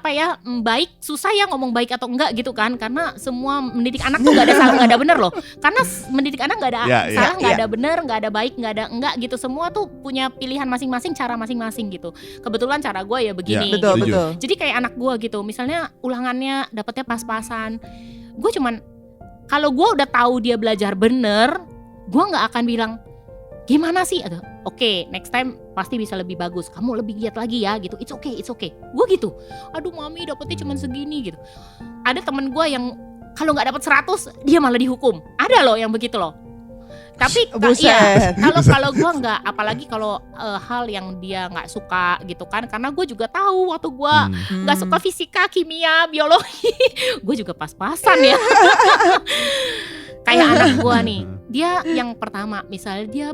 Baik, susah ya ngomong baik atau enggak gitu kan. Karena semua mendidik anak tuh gak ada salah, gak ada benar loh. Karena mendidik anak gak ada salah, gak ada benar, gak ada baik, gak ada enggak gitu. Semua tuh punya pilihan masing-masing, cara masing-masing gitu. Kebetulan cara gue ya begini. Betul, Setuju. betul. Jadi kayak anak gue gitu, misalnya ulangannya dapetnya pas-pasan, gue cuman kalau gue udah tahu dia belajar bener, gue nggak akan bilang gimana sih, atau oke, next time pasti bisa lebih bagus, kamu lebih giat lagi ya gitu, it's okay, gue gitu. Aduh mami dapetnya cuman segini gitu. Ada temen gue yang kalau nggak dapet 100 dia malah dihukum, ada loh yang begitu loh. Tapi Buset. kalau gue nggak, apalagi kalau hal yang dia nggak suka gitu kan, karena gue juga tahu waktu gue nggak suka fisika, kimia, biologi, gue juga pas-pasan ya. Kayak anak gue nih, dia yang pertama misalnya dia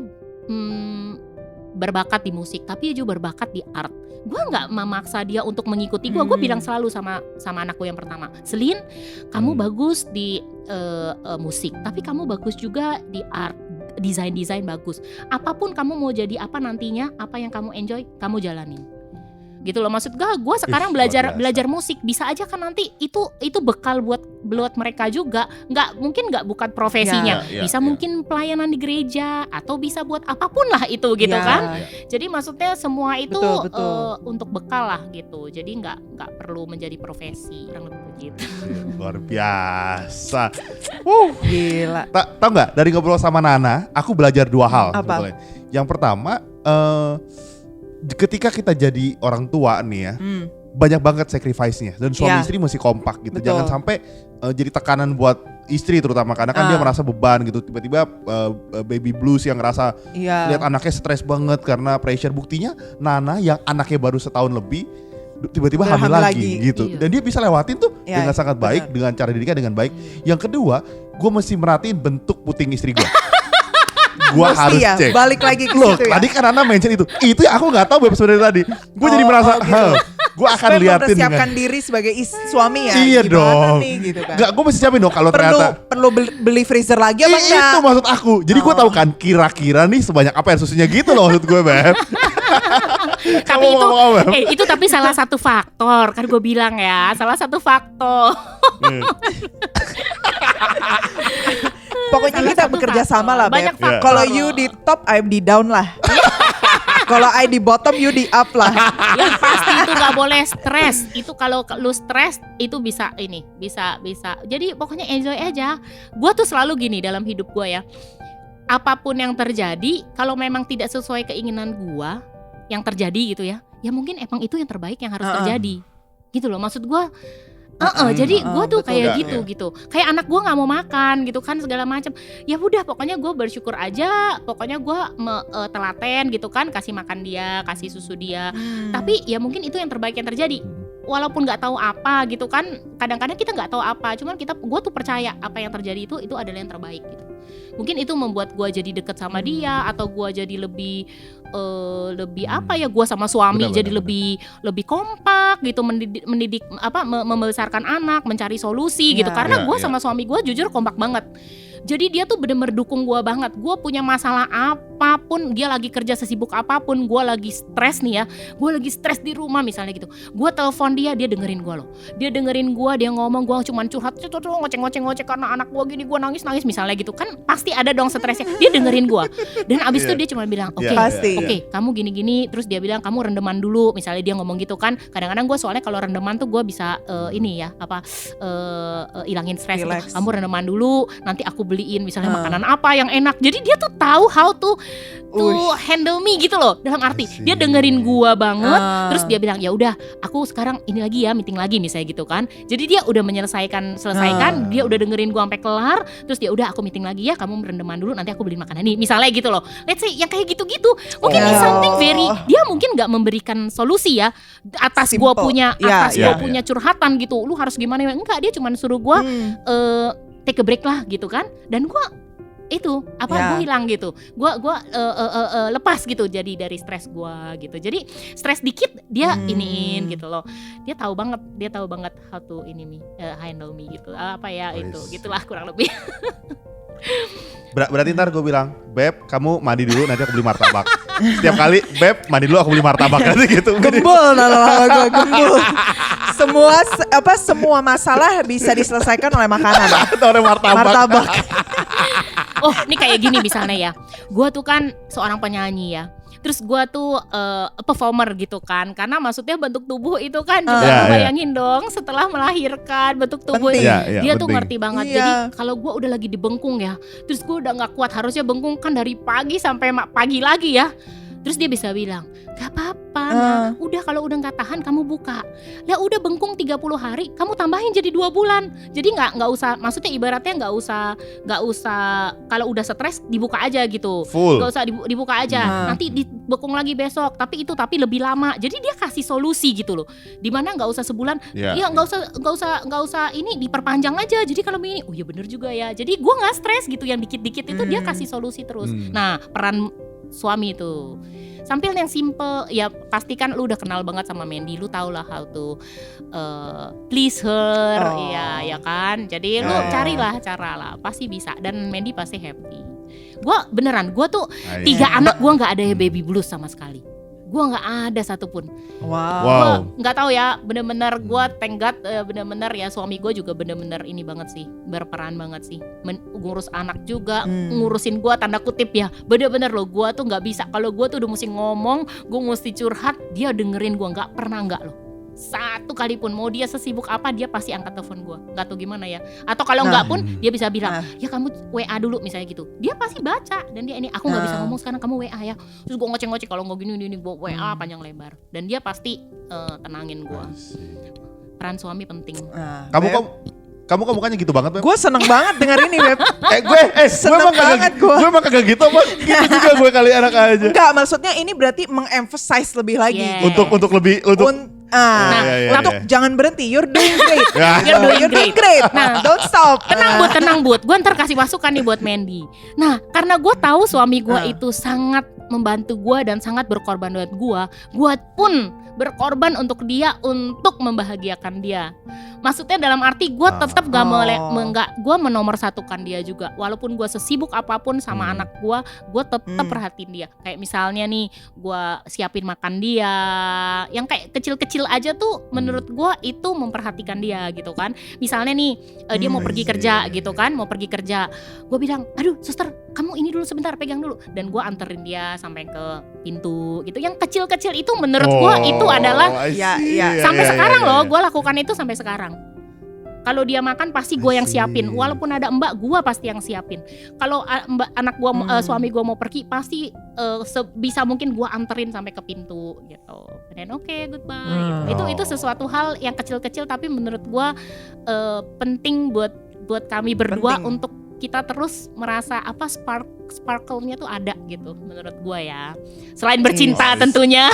berbakat di musik, tapi dia juga berbakat di art. Gue nggak memaksa dia untuk mengikuti gue. Gue bilang selalu sama anakku yang pertama, Selin, kamu bagus di musik, tapi kamu bagus juga di art. desain bagus. Apapun kamu mau jadi apa nantinya, apa yang kamu enjoy, kamu jalanin. Gitu loh, maksud gue sekarang belajar musik bisa aja kan nanti itu bekal buat mereka juga, mungkin nggak bukan profesinya, bisa mungkin pelayanan di gereja atau bisa buat apapun lah itu gitu kan. Jadi maksudnya semua itu betul. Untuk bekal lah gitu, jadi nggak perlu menjadi profesi kurang lebih begitu. Luar biasa. Gila. Tahu nggak, dari ngobrol sama Nana aku belajar 2 hal. Apa? Yang pertama, ketika kita jadi orang tua nih ya, banyak banget sacrifice-nya dan suami istri mesti kompak gitu. Betul. Jangan sampai jadi tekanan buat istri terutama karena kan dia merasa beban gitu. Tiba-tiba baby blues yang ngerasa lihat anaknya stres banget karena pressure. Buktinya Nana yang anaknya baru setahun lebih tiba-tiba hamil lagi gitu. Dan dia bisa lewatin tuh dengan sangat baik, dengan cara didiknya dengan baik. Yang kedua, gue mesti merhatiin bentuk puting istri gue. Gua harus cek. Balik lagi ke loh, situ tadi kan Nana mention itu ya aku nggak tahu Beb sebenarnya tadi. Gue jadi merasa, gitu. Gue akan liatin. Mempersiapkan diri sebagai suami ya. Iya dong. Nih, gitu kan. Gue mesti siapin dong kalau ternyata. Perlu beli freezer lagi apa enggak? Itu maksud aku. Jadi gue tahu kan kira-kira nih sebanyak apa ya susunya gitu loh maksud gue Beb. Tapi itu tapi salah satu faktor kan gue bilang ya, salah satu faktor. Pokoknya kita bekerja sama lah, Beb. Kalau you di top, I di down lah. Kalau I di bottom, you di up lah. Yang pasti itu nggak boleh stres. Itu kalau lu stres itu bisa. Jadi pokoknya enjoy aja. Gue tuh selalu gini dalam hidup gue ya. Apapun yang terjadi, kalau memang tidak sesuai keinginan gue yang terjadi gitu ya mungkin emang itu yang terbaik yang harus terjadi. Gitu loh, maksud gue. Jadi gue tuh kayak gitu. Kayak anak gue nggak mau makan gitu kan segala macam. Ya udah pokoknya gue bersyukur aja. Pokoknya gue telaten gitu kan, kasih makan dia, kasih susu dia. Tapi ya mungkin itu yang terbaik yang terjadi. Walaupun nggak tahu apa gitu kan. Kadang-kadang kita nggak tahu apa. Cuman gue tuh percaya apa yang terjadi itu adalah yang terbaik gitu. Mungkin itu membuat gue jadi deket sama dia atau gue jadi lebih apa ya, gue sama suami jadi lebih kompak gitu, mendidik membesarkan anak, mencari solusi gitu. Karena gue sama suami gue jujur kompak banget. Jadi dia tuh bener-bener dukung gue banget. Gue punya masalah apapun, dia lagi kerja sesibuk apapun, gue lagi stres nih ya, gue lagi stres di rumah misalnya gitu, gue telepon dia dengerin gue loh. Dia dengerin gue, dia ngomong, gue cuman curhat, ngoceh karena anak gue gini, gue nangis misalnya gitu kan, pasti ada dong stresnya. Dia dengerin gue. Dan abis itu dia cuma bilang, oke, kamu gini-gini. Terus dia bilang kamu rendeman dulu, misalnya dia ngomong gitu kan. Kadang-kadang gue soalnya kalau rendeman tuh gue bisa ilangin stres gitu. Kamu rendeman dulu, nanti aku beliin misalnya makanan apa yang enak. Jadi dia tuh tahu how to handle me gitu loh. Dalam arti dia dengerin gua banget. Terus dia bilang ya udah, aku sekarang ini lagi ya, meeting lagi misalnya gitu kan. Jadi dia udah selesaikan, dia udah dengerin gua sampai kelar. Terus dia udah, aku meeting lagi ya, kamu rendeman dulu, nanti aku beliin makanan nih misalnya gitu loh. Let's say yang kayak gitu-gitu. Mungkin it's something dia mungkin nggak memberikan solusi ya atas gua punya curhatan gitu. Lu harus gimana? Enggak, dia cuma suruh gua take a break lah gitu kan. Dan gue gue hilang gitu, gue lepas gitu jadi dari stres gue gitu. Jadi stres dikit dia iniin gitu loh. Dia tahu banget how to handle me gitu. Gitulah kurang lebih. Berarti ntar gue bilang, Beb kamu mandi dulu, nanti aku beli martabak. Setiap kali, Beb mandi dulu, aku beli martabak. Nanti gitu. Gembul gue gembul. Semua masalah bisa diselesaikan oleh makanan. Oleh martabak. Oh, ini kayak gini misalnya ya. Gue tuh kan seorang penyanyi ya. Terus gue tuh performer gitu kan. Karena maksudnya bentuk tubuh itu kan juga bayangin dong setelah melahirkan bentuk tubuh dia tuh ngerti banget. Jadi kalau gue udah lagi di bengkung ya, terus gue udah gak kuat, harusnya bengkung kan dari pagi sampai pagi lagi ya. Terus dia bisa bilang, gak apa-apa udah kalau udah gak tahan kamu buka. Lah udah bengkung 30 hari, kamu tambahin jadi 2 bulan. Jadi gak usah, maksudnya ibaratnya gak usah kalau udah stres dibuka aja gitu. Full. Gak usah dibuka aja, nanti dibekung lagi besok. Tapi lebih lama. Jadi dia kasih solusi gitu loh. Dimana gak usah sebulan, ya gak usah ini diperpanjang aja. Jadi kalau begini, oh ya bener juga ya. Jadi gue gak stres gitu, yang dikit-dikit itu dia kasih solusi terus. Nah peran suami itu sambil yang simple ya, pastikan lu udah kenal banget sama Mandy, lu tau lah how to please her ya kan. Jadi lu carilah cara lah, pasti bisa, dan Mandy pasti happy. Gue beneran, gue tuh 3 anak gue nggak ada ya baby blues sama sekali. Gue nggak ada satupun. Wow. Gue nggak tahu ya, bener-bener gue thank God, bener-bener ya suami gue juga bener-bener ini banget sih, berperan banget sih, ngurus anak juga, ngurusin gue tanda kutip ya, bener-bener loh. Gue tuh nggak bisa, kalau gue tuh udah mesti ngomong, gue mesti curhat, dia dengerin gue, nggak pernah nggak loh. Satu kali pun, mau dia sesibuk apa dia pasti angkat telepon gue, nggak tahu gimana ya. Atau kalau nggak pun dia bisa bilang, ya kamu WA dulu misalnya gitu. Dia pasti baca dan dia ini aku nggak bisa ngomong sekarang, kamu WA ya. Terus gue ngoceh-ngoceh kalau nggak gini gue WA panjang lebar. Dan dia pasti tenangin gue. Peran suami penting. Kamu mukanya gitu banget, Beb. Gue seneng banget denger ini, Beb. Seneng banget gue. Gue emang kagak gitu, apa gitu juga gue kali anak aja. Enggak, maksudnya ini berarti meng-emphasize lebih lagi. Untuk lebih untuk jangan berhenti, you're doing great. You're doing great. Nah, don't stop. Tenang Bud, gue ntar kasih masukan nih buat Mandy. Nah, karena gue tahu suami gue itu sangat membantu gue dan sangat berkorban buat gue pun berkorban untuk dia, untuk membahagiakan dia. Maksudnya dalam arti gue tetap gue menomorsatukan dia juga. Walaupun gue sesibuk apapun sama anak gue tetap perhatiin dia. Kayak misalnya nih, gue siapin makan dia, yang kayak kecil-kecil aja tuh menurut gue itu memperhatikan dia gitu kan. Misalnya nih dia mau pergi kerja gitu kan, gue bilang, aduh suster kamu ini dulu sebentar, pegang dulu. Dan gue anterin dia sampai ke pintu gitu. Yang kecil-kecil itu menurut gue itu adalah sampai sekarang loh, gue lakukan itu sampai sekarang. Kalau dia makan pasti gue yang siapin, walaupun ada mbak gue pasti yang siapin. Kalau anak gue suami gue mau pergi pasti sebisa mungkin gue anterin sampai ke pintu gitu. Dan goodbye. Itu sesuatu hal yang kecil-kecil tapi menurut gue penting buat kami berdua untuk kita terus merasa apa sparkle-nya tuh ada gitu menurut gue ya. Selain bercinta tentunya.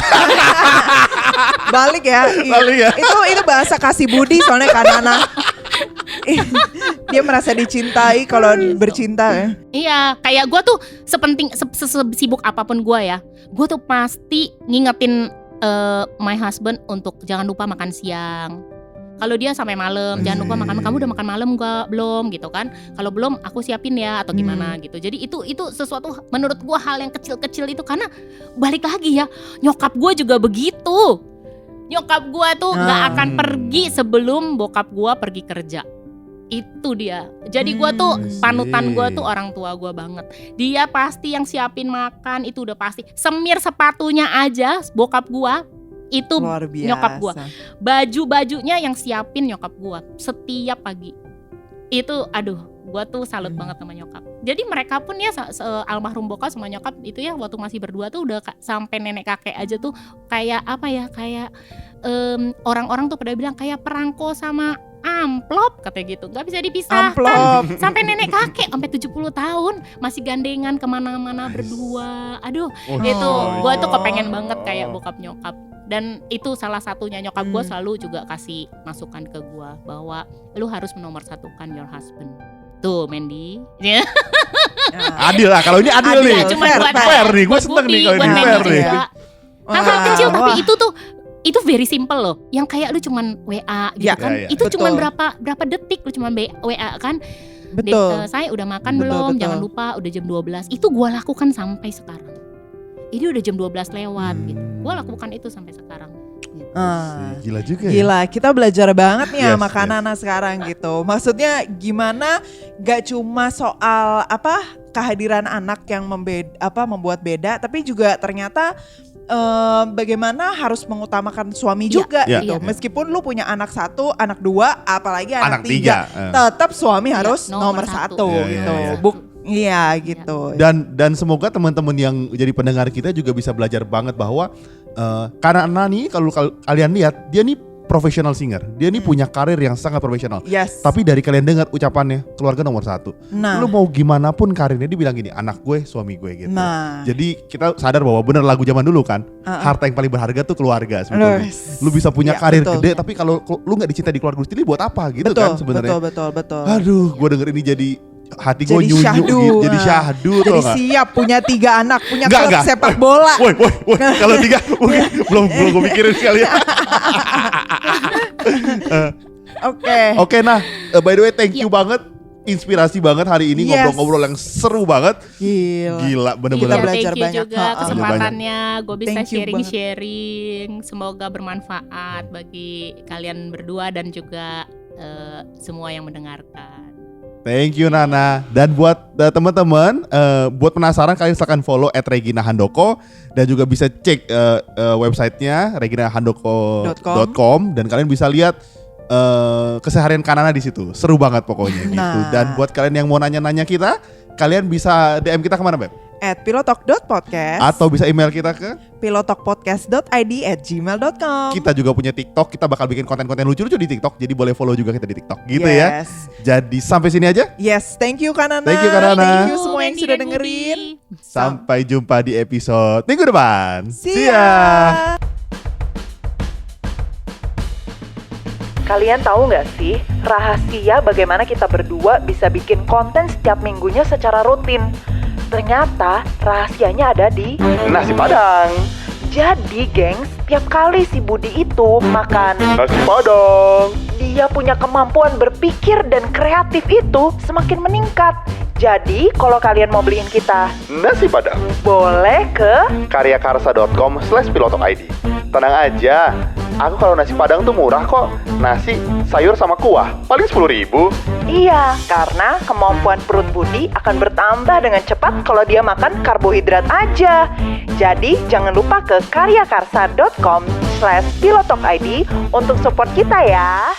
Balik ya. Itu bahasa kasih budi soalnya Kanana. Dia merasa dicintai kalau bercinta ya. Iya, kayak gue tuh sesibuk apapun gue ya, gue tuh pasti ngingetin my husband untuk jangan lupa makan siang. Kalau dia sampai malam, jangan lupa makan. Kamu udah makan malam gak? Belum gitu kan? Kalau belum, aku siapin ya atau gimana gitu. Jadi itu sesuatu menurut gue hal yang kecil-kecil itu, karena balik lagi ya, nyokap gue juga begitu. Nyokap gue tuh gak akan pergi sebelum bokap gue pergi kerja. Itu dia. Jadi gue tuh panutan gue tuh orang tua gue banget. Dia pasti yang siapin makan, itu udah pasti. Semir sepatunya aja bokap gue. Itu nyokap gue. Baju-bajunya yang siapin nyokap gue setiap pagi. Itu gue tuh salut banget sama nyokap. Jadi mereka pun ya almarhum bokap sama nyokap itu ya waktu masih berdua tuh udah sampai nenek kakek aja tuh kayak apa ya, kayak orang-orang tuh pada bilang kayak perangko sama amplop katanya gitu, nggak bisa dipisahkan. Sampai nenek kakek sampai 70 tahun masih gandengan kemana-mana berdua. Itu gue tuh kepengen banget kayak bokap nyokap. Dan itu salah satunya, nyokap gue selalu juga kasih masukan ke gue bahwa lu harus menomorsatukan your husband. Tuh Mandy. Adil lah, kalau ini adil nih. Cuma fair nih, gue seneng nih kalau ini fair nih. Hal-hal kecil tapi itu very simple loh. Yang kayak lu cuman WA gitu kan. Itu cuman berapa detik lu cuman WA kan. Betul. Saya udah makan belum? Jangan lupa udah jam 12. Itu gue lakukan sampai sekarang. Ini udah jam 12 lewat gitu. Gue lakukan itu sampai sekarang gitu. Gila juga ya. Gila, kita belajar banget nih sama Kanana sekarang gitu. Maksudnya gimana gak cuma soal kehadiran anak yang membuat beda, tapi juga ternyata bagaimana harus mengutamakan suami juga gitu. Meskipun lu punya anak 1, anak 2, apalagi anak 3, tetap suami harus nomor 1 gitu. Iya gitu. Dan semoga teman-teman yang jadi pendengar kita juga bisa belajar banget bahwa karena nih kalau kalian lihat dia nih professional singer, dia nih punya karir yang sangat profesional. Tapi dari kalian dengar ucapannya keluarga nomor 1. Lu mau gimana pun karirnya dia bilang gini, anak gue, suami gue gitu. Jadi kita sadar bahwa bener lagu zaman dulu kan, harta yang paling berharga tuh keluarga sebetulnya. Lu bisa punya karir gede, tapi kalau lu nggak dicinta di keluarga lu buat apa gitu kan sebenarnya. Betul. Aduh, gue denger ini jadi hati gue nyunyuk gitu, jadi syahdu tuh. Jadi siap punya 3 anak, punya klub sepak bola. Woi, kalau 3 mungkin belum gue mikirin sekali ya. Oke, nah by the way thank you banget inspirasi banget hari ini, ngobrol-ngobrol yang seru banget. Gila, bener-bener. Kita belajar thank you banyak. juga kesempatannya, gue bisa Thank you sharing-sharing. Semoga bermanfaat bagi kalian berdua dan juga semua yang mendengarkan. Thank you Nana. Dan buat teman-teman, buat penasaran kalian silakan follow @reginahandoko dan juga bisa cek websitenya reginahandoko.com dan kalian bisa lihat keseharian Kanana di situ. Seru banget pokoknya gitu. Dan buat kalian yang mau nanya-nanya kita, kalian bisa DM kita kemana, Beb? @pilotalk.podcast Atau bisa email kita ke pilotalkpodcast.id@gmail.com. Kita juga punya TikTok, kita bakal bikin konten-konten lucu-lucu di TikTok, jadi boleh follow juga kita di TikTok gitu ya. Jadi sampai sini aja. Yes, thank you Kanana. Thank you, Kanana. Thank you semua yang Wendy sudah dan dengerin. Budi. Sampai jumpa di episode minggu depan. See ya. Kalian tahu nggak sih rahasia bagaimana kita berdua bisa bikin konten setiap minggunya secara rutin? Ternyata rahasianya ada di Nasi Padang. Jadi gengs, tiap kali si Budi itu makan Nasi Padang. dia punya kemampuan berpikir dan kreatif itu semakin meningkat. Jadi kalau kalian mau beliin kita Nasi Padang. boleh ke karyakarsa.com/pilotokid. Tenang aja, aku kalau nasi Padang tuh murah kok. Nasi, sayur sama kuah, paling 10.000. Iya, karena kemampuan perut Budi akan bertambah dengan cepat kalau dia makan karbohidrat aja. Jadi jangan lupa ke karyakarsa.com/pilotokid untuk support kita ya.